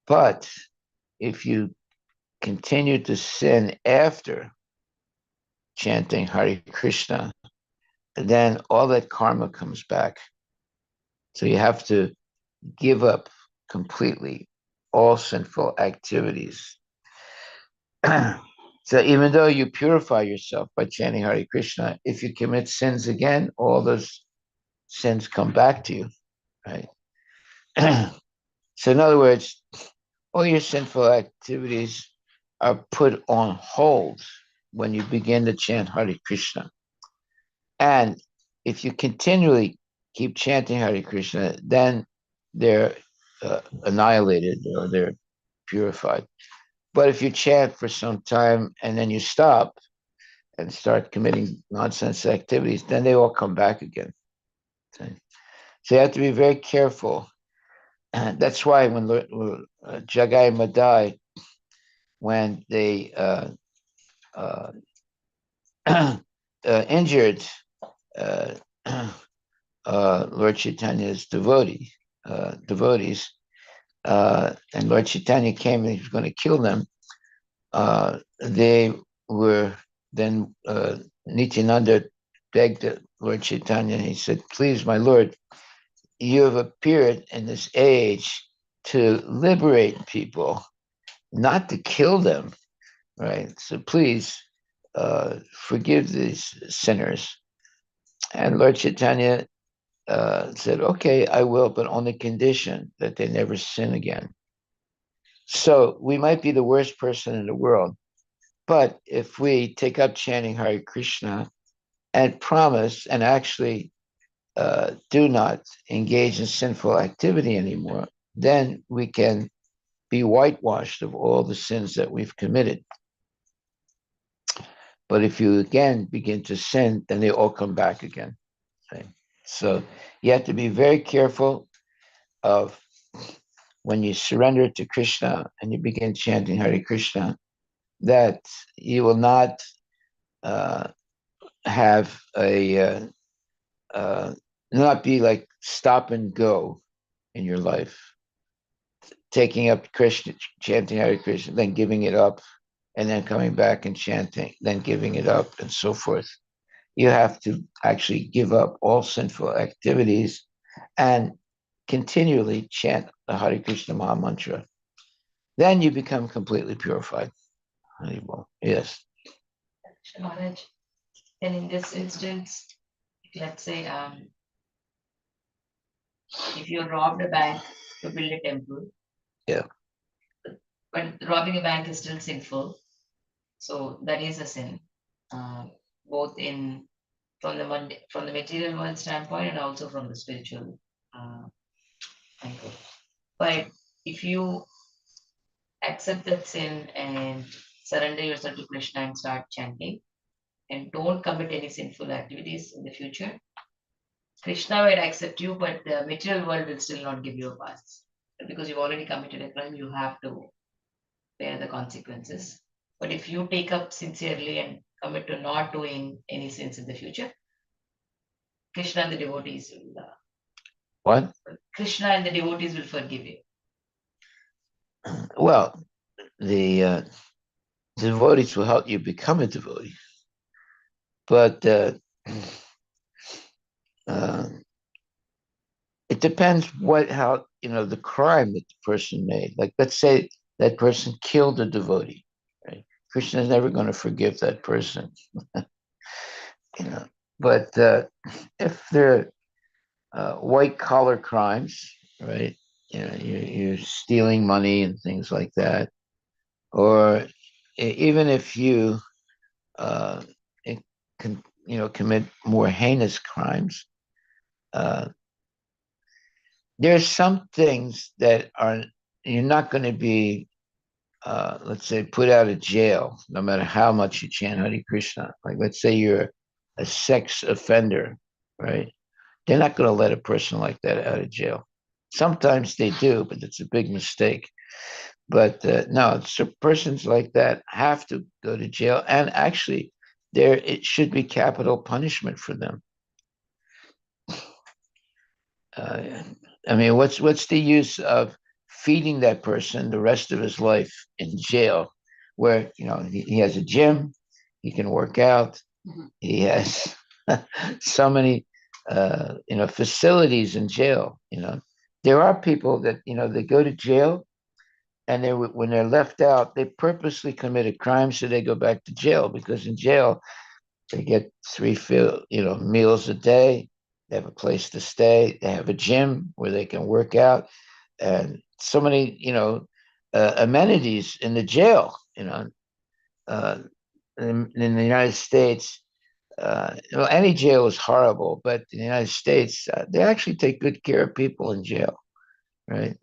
But if you continue to sin after chanting Hare Krishna, then all that karma comes back. So you have to give up completely all sinful activities. So even though you purify yourself by chanting Hare Krishna, if you commit sins again, all those sins come back to you, right? So in other words, all your sinful activities are put on hold when you begin to chant Hare Krishna. And if you continually keep chanting Hare Krishna, then they're annihilated or they're purified. But if you chant for some time and then you stop and start committing nonsense activities, then they all come back again. So you have to be very careful. And that's why when Jagai Madai, when they injured Lord Chaitanya's devotees, and Lord Chaitanya came and he was going to kill them, they were then Nityananda begged Lord Chaitanya, and he said, "Please, my Lord, you have appeared in this age to liberate people, not to kill them, right? So please forgive these sinners." And Lord Chaitanya said, "Okay, I will, but on the condition that they never sin again." So we might be the worst person in the world, but if we take up chanting Hare Krishna and promise and actually do not engage in sinful activity anymore, then we can be whitewashed of all the sins that we've committed. But if you again begin to sin, then they all come back again. Okay? So you have to be very careful of when you surrender to Krishna and you begin chanting Hare Krishna, that you will not have not be like stop and go in your life, taking up Krishna, chanting Hare Krishna, then giving it up, and then coming back and chanting, then giving it up, and so forth. You have to actually give up all sinful activities and continually chant the Hare Krishna Maha Mantra. Then you become completely purified. Yes. Maharaj, then in this instance, let's say if you robbed a bank to build a temple, Yeah. But robbing a bank is still sinful. So that is a sin, both in from the material world standpoint and also from the spiritual uh, angle. But if you accept that sin and surrender yourself to Krishna and start chanting and don't commit any sinful activities in the future, Krishna will accept you, but the material world will still not give you a pass. Because you've already committed a crime, you have to bear the consequences. But if you take up sincerely and commit to not doing any sins in the future, Krishna and the devotees will What? Krishna and the devotees will forgive you. Well, the devotees will help you become a devotee, but it depends how the crime that the person made. Like, let's say that person killed a devotee, right? Krishna is never going to forgive that person, But if they're white collar crimes, right? You're stealing money and things like that, or even if you uh, commit more heinous crimes. There's some things that you're not going to be, let's say, put out of jail, no matter how much you chant Hare Krishna. Like, let's say you're a sex offender, right? They're not going to let a person like that out of jail. Sometimes they do, but it's a big mistake. But no, so persons like that have to go to jail, and actually, it should be capital punishment for them. I mean, what's the use of feeding that person the rest of his life in jail, where he has a gym, he can work out, he has so many facilities in jail. There are people that they go to jail, and when they're left out, they purposely commit a crime so they go back to jail, because in jail they get 3 meals a day. They have a place to stay. They have a gym where they can work out, and so many, amenities in the jail. In the United States, any jail is horrible, but in the United States, they actually take good care of people in jail, right?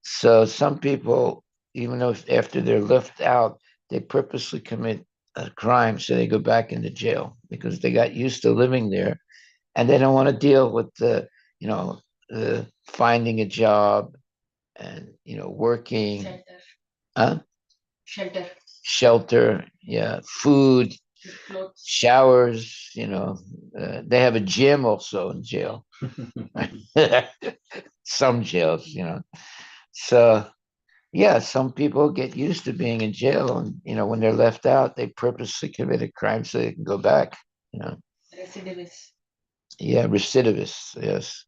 So some people, even though after they're left out, they purposely commit a crime so they go back into jail, because they got used to living there, and they don't want to deal with the finding a job and working. Shelter. Huh? Shelter. Yeah, food, Clothes. showers. They have a gym also in jail. Some jails. So yeah, some people get used to being in jail, and when they're left out, they purposely commit a crime so they can go back. Recidivists. Yeah, recidivists. Yes.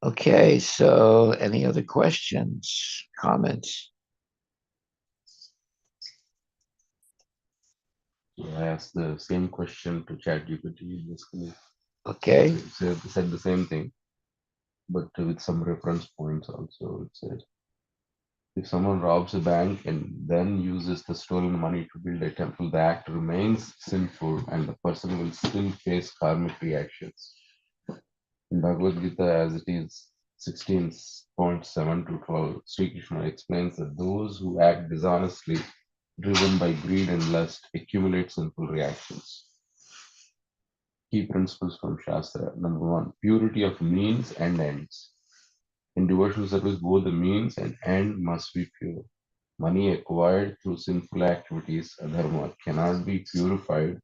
Okay, so any other questions, comments? I asked the same question to ChatGPT, basically. Okay. It said the same thing, but with some reference points also. It said, if someone robs a bank and then uses the stolen money to build a temple, the act remains sinful and the person will still face karmic reactions. In Bhagavad Gita, as it is 16.7 to 12, Sri Krishna explains that those who act dishonestly, driven by greed and lust, accumulate sinful reactions. Key principles from Shastra. Number 1, purity of means and ends. In devotional service, both the means and end must be pure. Money acquired through sinful activities, adharma, cannot be purified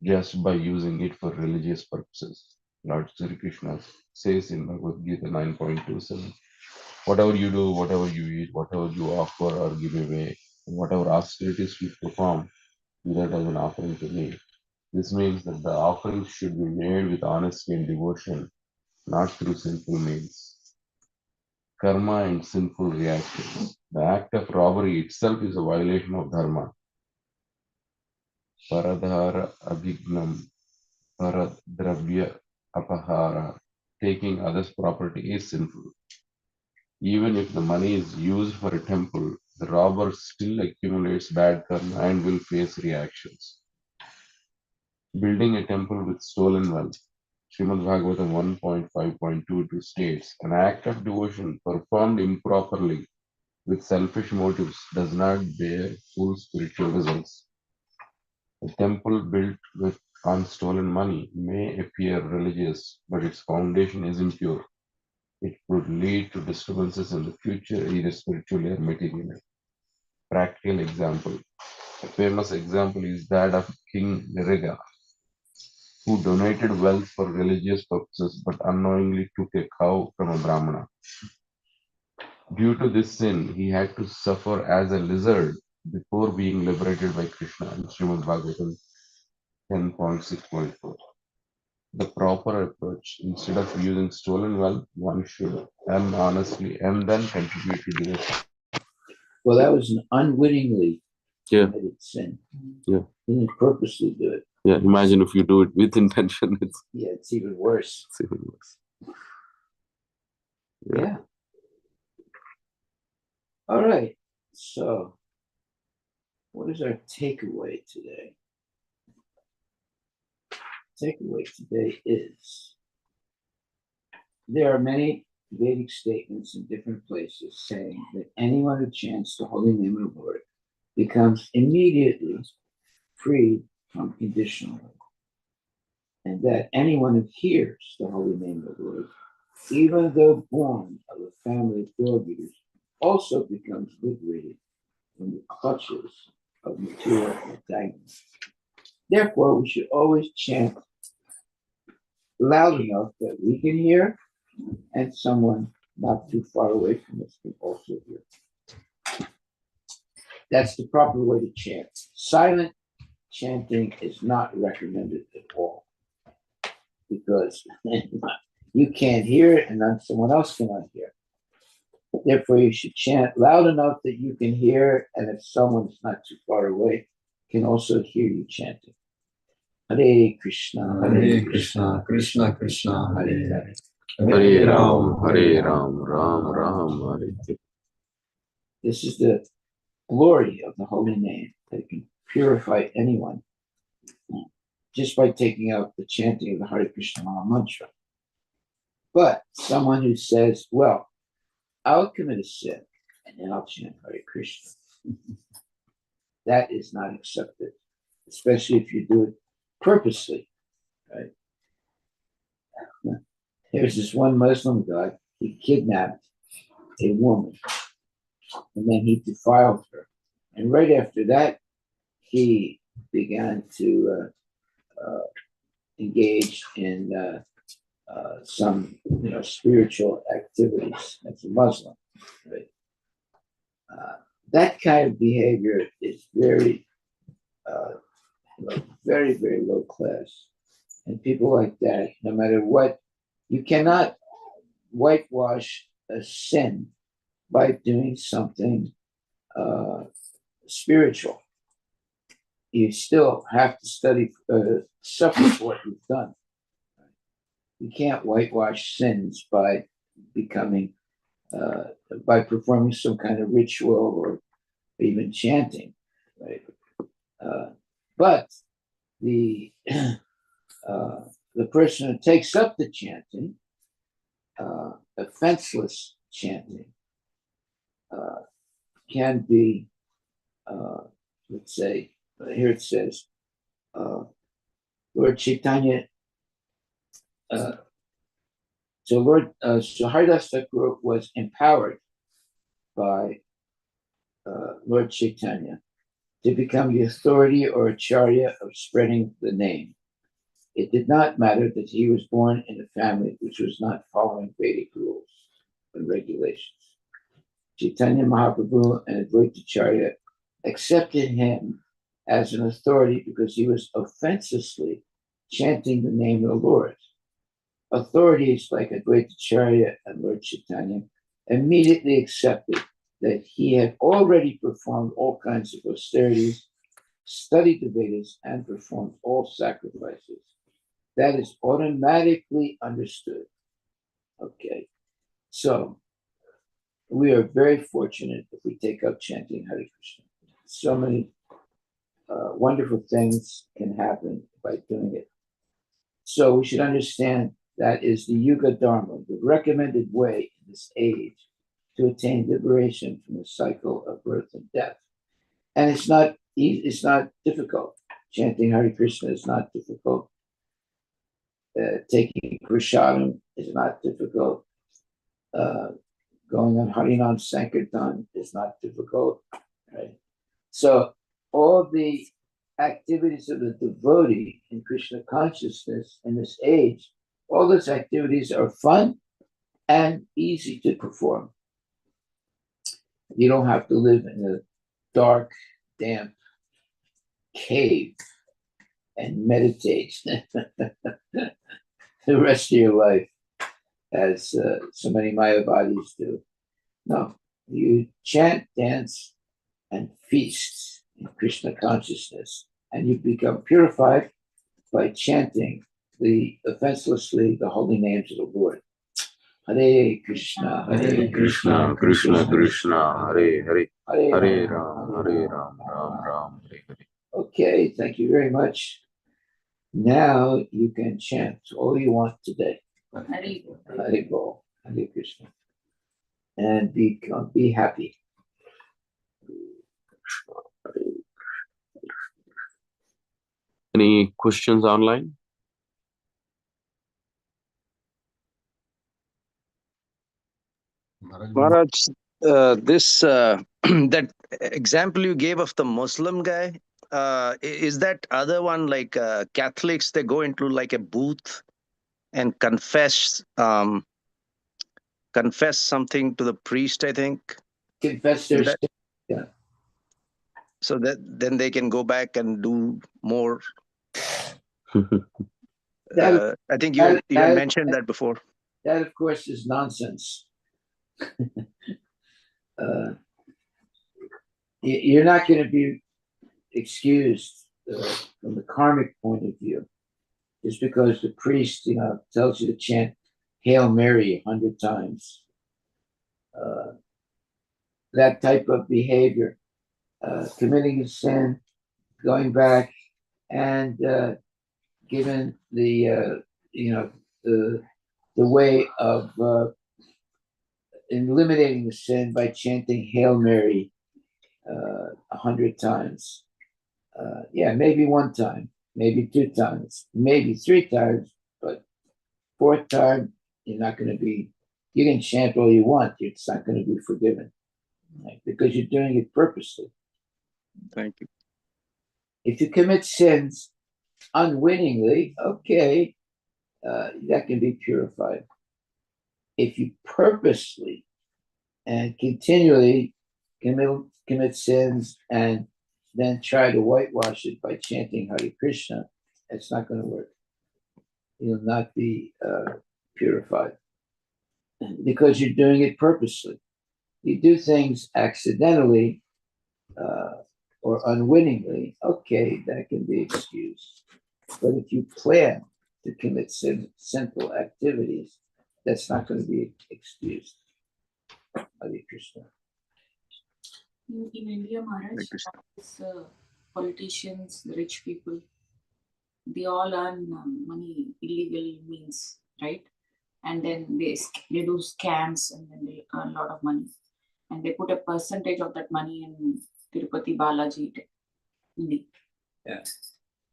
just by using it for religious purposes. Lord Sri Krishna says in Bhagavad Gita 9.27, whatever you do, whatever you eat, whatever you offer or give away, and whatever austerities you perform, do that as an offering to me. This means that the offerings should be made with honesty and devotion, not through sinful means. Karma and sinful reactions. The act of robbery itself is a violation of dharma. Paradhara abhignam, paradravya apahara. Taking others' property is sinful. Even if the money is used for a temple, the robber still accumulates bad karma and will face reactions. Building a temple with stolen wealth. Srimad Bhagavatam 1.5.22 states, an act of devotion performed improperly with selfish motives does not bear full spiritual results. A temple built on stolen money may appear religious, but its foundation is impure. It could lead to disturbances in the future, either spiritually or materially. Practical example. A famous example is that of King Nirega, who donated wealth for religious purposes but unknowingly took a cow from a Brahmana. Due to this sin, he had to suffer as a lizard before being liberated by Krishna in Srimad Bhagavatam 10.6.4. The proper approach, instead of using stolen wealth, one should earn honestly and then contribute to devotion. Well, that was an unwittingly Yeah. committed sin. Yeah. He didn't purposely do it. Yeah, imagine if you do it with intention, It's even worse. it's even worse. Yeah. All right. So, what is our takeaway today? Takeaway today is there are many Vedic statements in different places saying that anyone who chants the holy name of the Lord becomes immediately freed from conditional love. And that anyone who hears the holy name of the Lord, even though born of a family of dog eaters, also becomes liberated from the clutches of material entanglement. Therefore, we should always chant loud enough that we can hear, and someone not too far away from us can also hear. That's the proper way to chant. Silent chanting is not recommended at all, because you can't hear it and then someone else cannot hear. Therefore, you should chant loud enough that you can hear, and if someone's not too far away, can also hear you chanting. Hare Krishna, Hare Krishna, Krishna Krishna, Hare Hare. Hare Ram, Ram Ram, Hare Hare. This is the glory of the holy name, that it can purify anyone just by taking out the chanting of the Hare Krishna Maha mantra. But someone who says, well, I'll commit a sin and then I'll chant Hare Krishna, that is not accepted, especially if you do it purposely, right? There's this one Muslim guy, he kidnapped a woman and then he defiled her. And right after that, he began to engage in some, spiritual activities as a Muslim. Right? That kind of behavior is very, very, very low class. And people like that, no matter what, you cannot whitewash a sin by doing something spiritual. You still have to suffer for what you've done. You can't whitewash sins by by performing some kind of ritual or even chanting, right? But the person who takes up the chanting, offenseless chanting, can be, let's say, here it says, Lord Chaitanya. So Haridas Thakur was empowered by Lord Chaitanya to become the authority or acharya of spreading the name. It did not matter that he was born in a family which was not following Vedic rules and regulations. Chaitanya Mahaprabhu and Advaitacharya accepted him as an authority because he was offensively chanting the name of the Lord. Authorities like Advaitacharya and Lord Chaitanya immediately accepted that he had already performed all kinds of austerities, studied the Vedas, and performed all sacrifices. That is automatically understood. Okay, so We are very fortunate if we take up chanting Hare Krishna. So many wonderful things can happen by doing it. So we should understand that is the Yuga Dharma, the recommended way in this age to attain liberation from the cycle of birth and death. And it's not easy, it's not difficult. Chanting Hare Krishna is not difficult. Taking prasadam is not difficult. Going on Harinam Sankirtan is not difficult, right? So all the activities of the devotee in Krishna consciousness in this age, all those activities are fun and easy to perform. You don't have to live in a dark, damp cave and meditate the rest of your life, as so many Mayavadis do. No, you chant, dance, and feast in Krishna consciousness, and you become purified by chanting offenselessly the holy names of the Lord. Hare Krishna, Hare Krishna, Krishna Krishna, Hare Hare, Hare Ram, Ram Ram, Hare Hare. Okay, thank you very much. Now you can chant all you want today. Hare Bol, Hare Krishna, and be happy. Any questions online? Maharaj, this that example you gave of the Muslim guy, is that other one like Catholics? They go into like a booth and confess something to the priest, I think. Confess their sin. Yeah. So that then they can go back and do more. I think you had mentioned that before. That, of course, is nonsense. You're not going to be excused from the karmic point of view just because the priest, tells you to chant Hail Mary 100 times. That type of behavior, committing a sin, going back, and given the way of eliminating the sin by chanting Hail Mary 100 times. Maybe one time, maybe 2 times, maybe 3 times, but 4th time, you can chant all you want, it's not going to be forgiven, right? Because you're doing it purposely. Thank you. If you commit sins unwittingly, okay, that can be purified. If you purposely and continually commit sins and then try to whitewash it by chanting Hare Krishna, it's not going to work. You'll not be purified because you're doing it purposely. You do things accidentally or unwittingly, okay, that can be excused. But if you plan to commit sinful activities, that's not going to be excused. Hare Krishna. In India, Maharaj, politicians, the rich people, they all earn money illegal means, right? And then they do scams and then they earn a lot of money. And they put a percentage of that money in Tirupati Balaji. Yeah.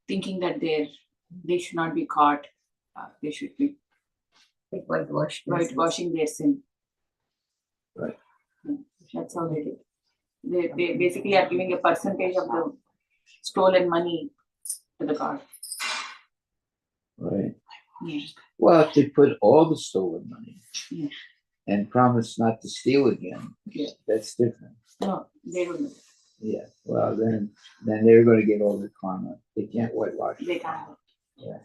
Thinking that they should not be caught. They should be whitewashing their sin. Right. That's how they do. They basically are giving a percentage of the stolen money to the god. Right. Yeah. Well, if they put all the stolen money Yeah. and promise not to steal again, that's different. No, they don't do it. Yeah. Well, then they're going to get all the karma. They can't whitewash. They can't. Yeah.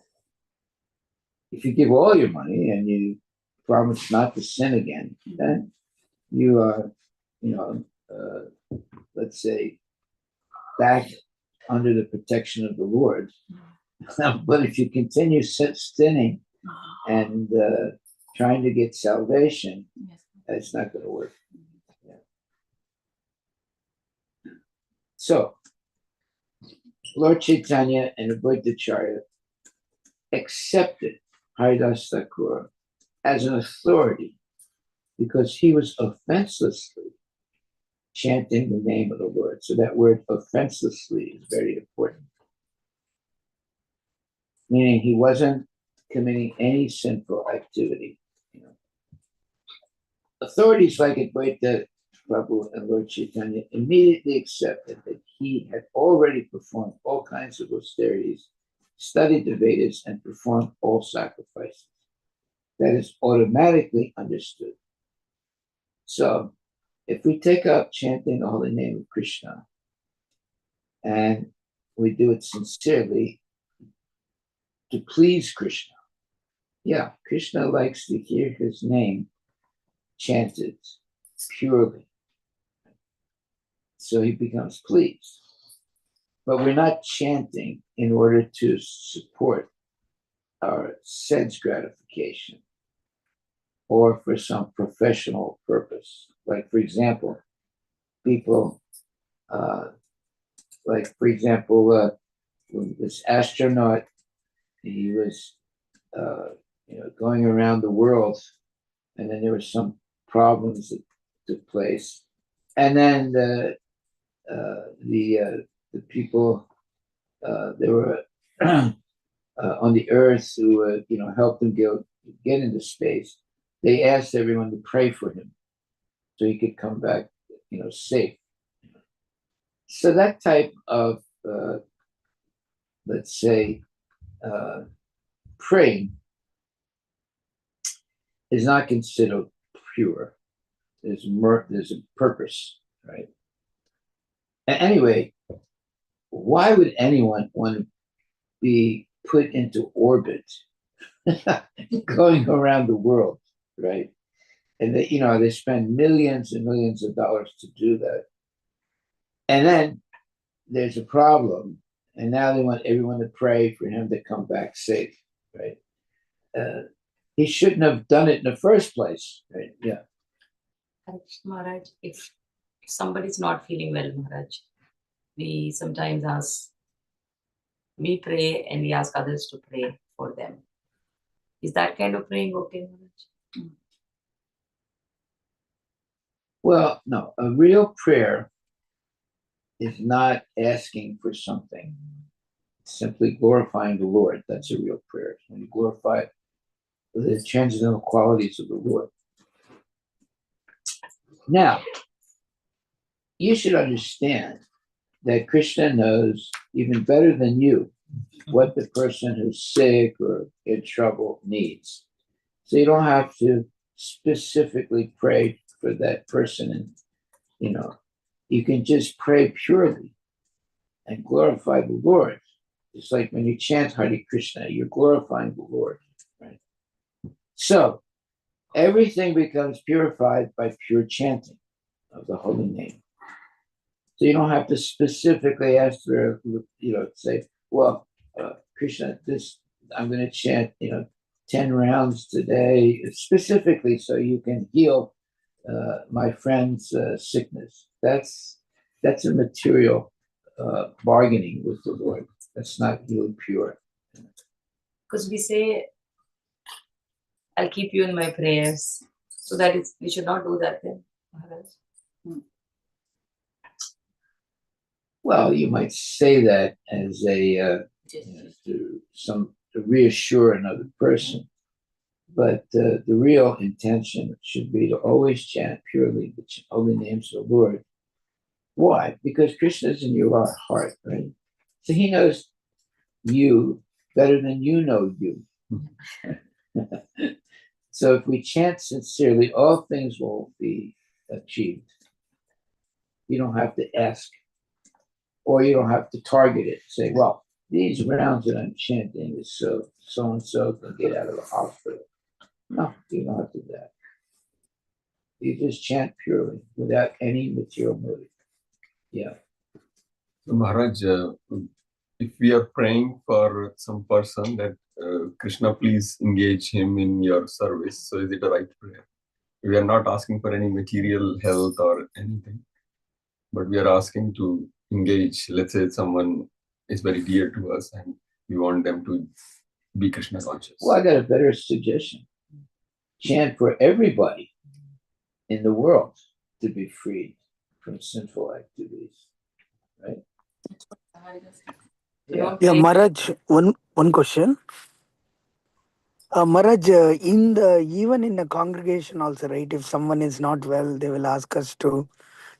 If you give all your money and you promise not to sin again, then you are, let's say, back under the protection of the Lord. But if you continue sinning and trying to get salvation, Yes. it's not going to work. So, Lord Chaitanya and Advaitacharya accepted Haridas Thakur as an authority because he was offenselessly chanting the name of the Lord. So that word offenselessly is very important. Meaning he wasn't committing any sinful activity. Authorities like Advaita Prabhu and Lord Chaitanya immediately accepted that he had already performed all kinds of austerities, studied the Vedas, and performed all sacrifices. That is automatically understood. So, if we take up chanting the holy name of Krishna and we do it sincerely to please Krishna, yeah, Krishna likes to hear his name chanted purely. So he becomes pleased. But we're not chanting in order to support our sense gratification or for some professional purpose. Like, for example, people, this astronaut, he was, going around the world, and then there were some problems that took place, and then the people they were on the Earth who helped him get into space. They asked everyone to pray for him so he could come back, safe. So that type of, let's say, praying is not considered pure. There's a purpose, right? Anyway, why would anyone want to be put into orbit going around the world, right? And they spend millions and millions of dollars to do that. And then there's a problem, and now they want everyone to pray for him to come back safe, right? He shouldn't have done it in the first place, right? Yeah. Maharaj, if somebody's not feeling well, Maharaj, we sometimes we pray and we ask others to pray for them. Is that kind of praying okay, Maharaj? Well, no, a real prayer is not asking for something. It's simply glorifying the Lord. That's a real prayer. When you glorify the transcendental qualities of the Lord. Now, you should understand that Krishna knows even better than you what the person who's sick or in trouble needs. So you don't have to specifically pray for that person, and you can just pray purely and glorify the Lord. It's like when you chant Hare Krishna, you're glorifying the Lord, right? So everything becomes purified by pure chanting of the holy name. So you don't have to specifically ask for, say, well, Krishna, I'm going to chant, 10 rounds today, specifically so you can heal my friend's sickness. That's a material bargaining with the Lord. That's not really pure. Because we say, I'll keep you in my prayers. So that we should not do that then, Maharaj. Well, you might say that as to reassure another person, but the real intention should be to always chant purely the holy names of the Lord. Why? Because Krishna is in your heart, right? So he knows you better than you know you. So if we chant sincerely, all things will be achieved. You don't have to ask, or you don't have to target it. Say, well, these rounds that I'm chanting is so and so can get out of the hospital. No, you don't have to do that. You just chant purely without any material motive. Yeah. So Maharaj, if we are praying for some person that Krishna, please engage him in your service, so is it a right prayer? We are not asking for any material health or anything, but we are asking to engage, let's say someone is very dear to us and we want them to be Krishna conscious. Well, I got a better suggestion. Chant for everybody in the world to be freed from sinful activities, right? Yeah. Yeah, Maharaj, one question. Maharaj, even in a congregation also, right? If someone is not well, they will ask us to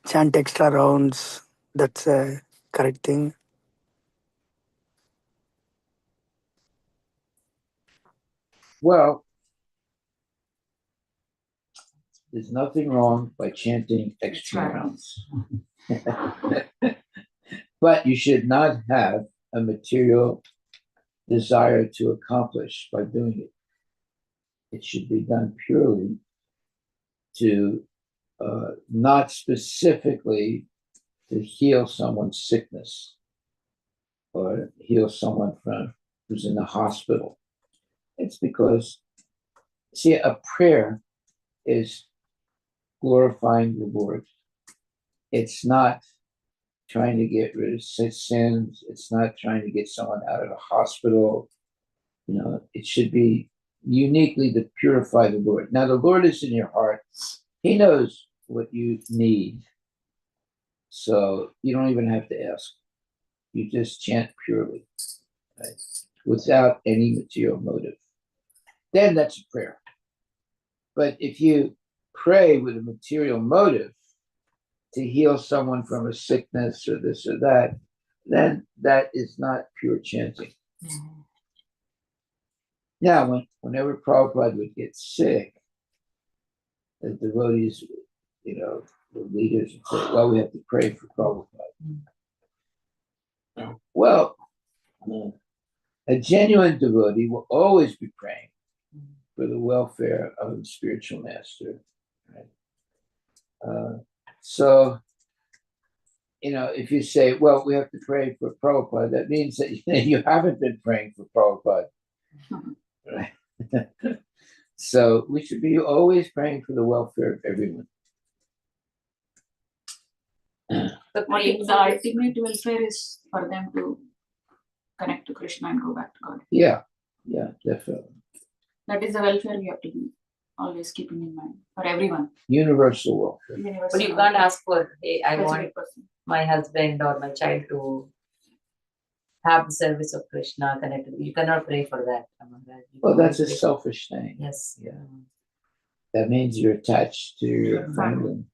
chant extra rounds. That's a correct thing. Well, there's nothing wrong by chanting extra rounds. But you should not have a material desire to accomplish by doing it. It should be done purely to not specifically to heal someone's sickness or heal someone who's in the hospital. It's because, see, a prayer is glorifying the Lord. It's not trying to get rid of sins. It's not trying to get someone out of the hospital. It should be uniquely to purify the Lord. Now, the Lord is in your heart. He knows what you need. So you don't even have to ask. You just chant purely, right? Without any material motive. Then that's a prayer. But if you pray with a material motive to heal someone from a sickness or this or that, then that is not pure chanting. Mm-hmm. Now, whenever Prabhupada would get sick, the devotees, the leaders would say, well, we have to pray for Prabhupada. Mm-hmm. Well, a genuine devotee will always be praying for the welfare of the spiritual master. Right? So, if you say, well, we have to pray for Prabhupada, that means that you haven't been praying for Prabhupada. Right? So we should be always praying for the welfare of everyone. The ultimate welfare is for them to connect to Krishna and go back to God. Yeah, definitely. That is the welfare we have to be always keeping in mind for everyone. Universal welfare. But you can't ask for, hey, I want my husband or my child to have the service of Krishna connected. You cannot pray for that. Well, that's a selfish thing. Yes. Yeah. That means you're attached to your family.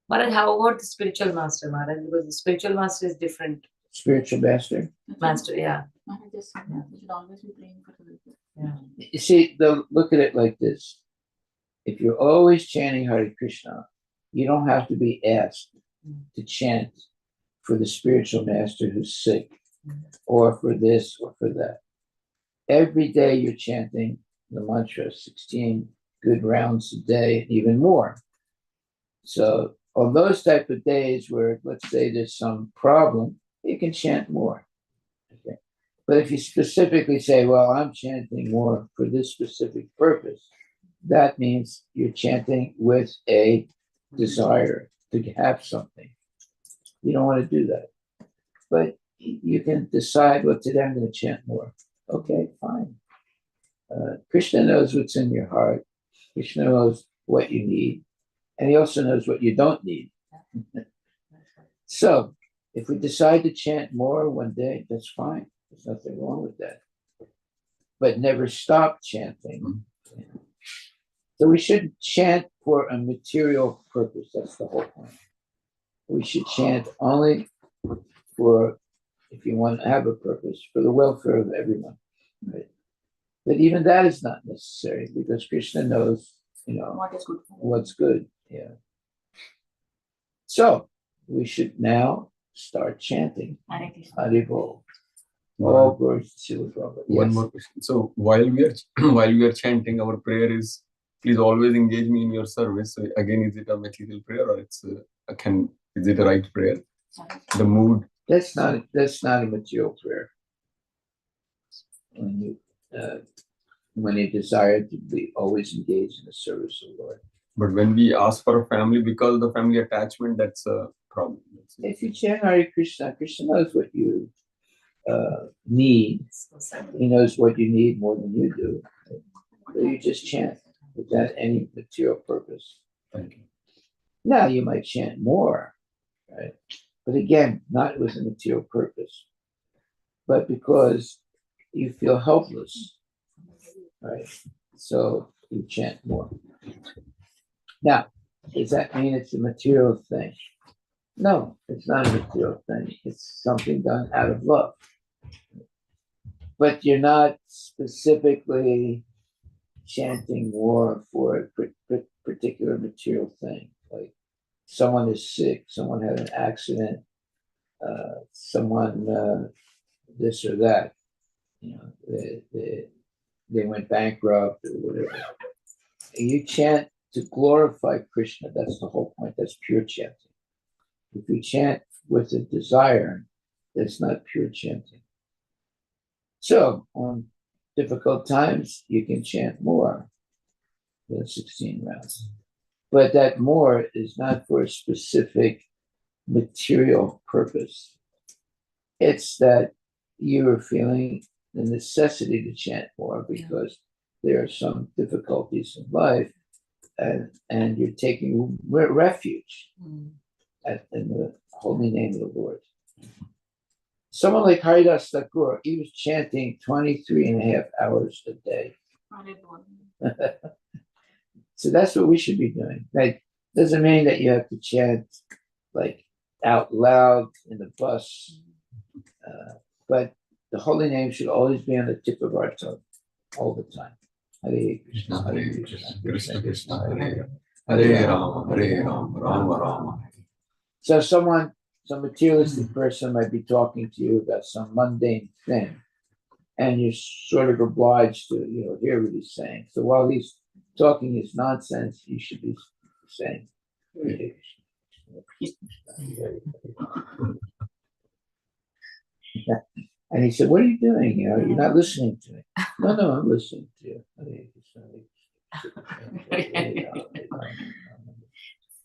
Maharaj, how about the spiritual master, Maharaj? Because the spiritual master is different. Spiritual master? Master, yeah. We should always be praying for the welfare. Yeah. You see, look at it like this. If you're always chanting Hare Krishna, you don't have to be asked to chant for the spiritual master who's sick, or for this or for that. Every day you're chanting the mantra 16 good rounds a day, even more. So on those type of days where, let's say, there's some problem, you can chant more. Okay. But if you specifically say, well, I'm chanting more for this specific purpose, that means you're chanting with a desire to have something. You don't want to do that. But you can decide, well, today I'm going to chant more. Okay, fine. Krishna knows what's in your heart. Krishna knows what you need. And he also knows what you don't need. So if we decide to chant more one day, that's fine. There's nothing wrong with that. But never stop chanting. So we shouldn't chant for a material purpose. That's the whole point. We should chant only for, if you want to have a purpose, for the welfare of everyone. Right? But even that is not necessary because Krishna knows, what is good. What's good. Yeah. So we should now start chanting. Haribol. All glories to Srila Prabhupada. One more question. So while we are chanting, our prayer is, please always engage me in your service. So again, is it a material prayer or is it a right prayer? The mood. That's not a material prayer. When you desire to be always engaged in the service of the Lord. But when we ask for a family because of the family attachment, that's a problem. If you chant Hare Krishna, Krishna knows what you need. He knows what you need more than you do. So you just chant without any material purpose. Thank you. Now you might chant more, right? But again, not with a material purpose, but because you feel helpless, right? So you chant more. Now, does that mean it's a material thing? No, it's not a material thing. It's something done out of love. But you're not specifically chanting more for a particular material thing. Like someone is sick, someone had an accident, someone this or that. You know, they went bankrupt or whatever. You chant to glorify Krishna. That's the whole point. That's pure chanting. If you chant with a desire, that's not pure chanting. So on difficult times, you can chant more than 16 rounds. But that more is not for a specific material purpose. It's that you are feeling the necessity to chant more because there are some difficulties in life, and you're taking refuge in the holy name of the Lord. Someone like Haridas Thakur, he was chanting 23 and a half hours a day. So that's what we should be doing. Like, doesn't mean that you have to chant like out loud in the bus, but the holy name should always be on the tip of our tongue all the time. Hare Krishna, Hare Krishna, Krishna Krishna, Hare Hare Rama, Hare Rama, Rama Rama. So some materialistic person might be talking to you about some mundane thing, and you're sort of obliged to, hear what he's saying. So while he's talking his nonsense, you should be saying, Hare Krishna. And he said, "What are you doing? You're not listening to me." No, I'm listening to you.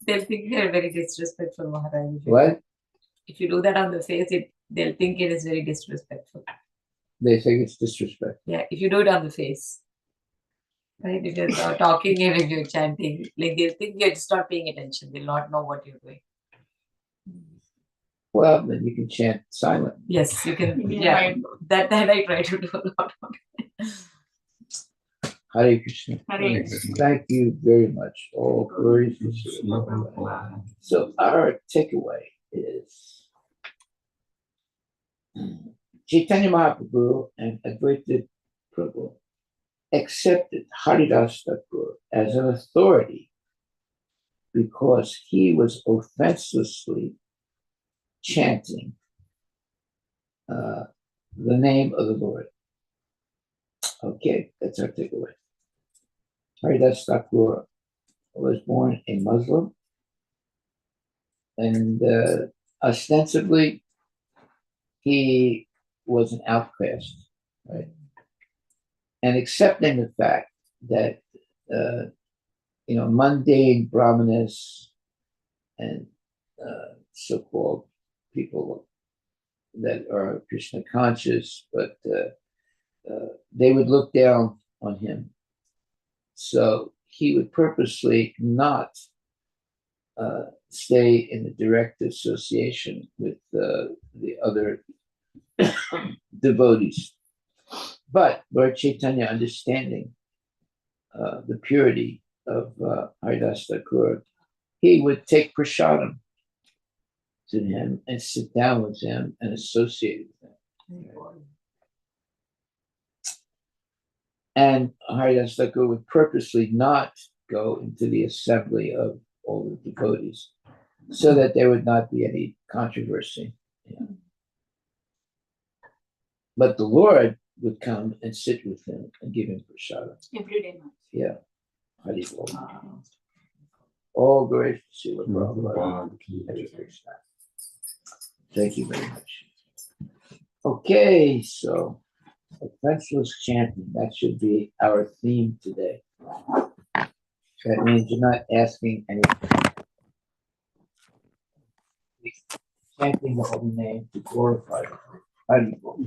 They'll think you're very disrespectful, Maharaj. What? If you do that on the face, they'll think it is very disrespectful. They think it's disrespectful. Yeah, if you do it on the face. Right? If you're talking and if you're chanting, like they'll think you're just not paying attention. They'll not know what you're doing. Well, then you can chant silently. Yes, you can. Yeah, that I try to do a lot of. Hare Krishna. Hare Krishna. Thank you very much. All glories to Srila. So our takeaway is Chaitanya Mahaprabhu and Advaita Prabhu accepted Haridas Thakur as an authority because he was offenselessly chanting the name of the Lord. Okay, that's our takeaway. Haridas Thakur was born a Muslim, and ostensibly he was an outcast, right? And accepting the fact that mundane brahmanas and so-called people that are Krishna conscious, but they would look down on him. So he would purposely not stay in the direct association with the other devotees. But Lord Chaitanya, understanding the purity of Haridas Thakur, he would take prasadam to him and sit down with him and associate with him. And Haridas Thakur would purposely not go into the assembly of all the devotees so that there would not be any controversy. But the Lord would come and sit with him and give him prasadam. Every day. Yeah. Harivilas. All glory to Srila Prabhupada. Thank you very much. Okay, so offenseless chanting, that should be our theme today. That means you're not asking anything. Chanting the holy name to glorify Haribo.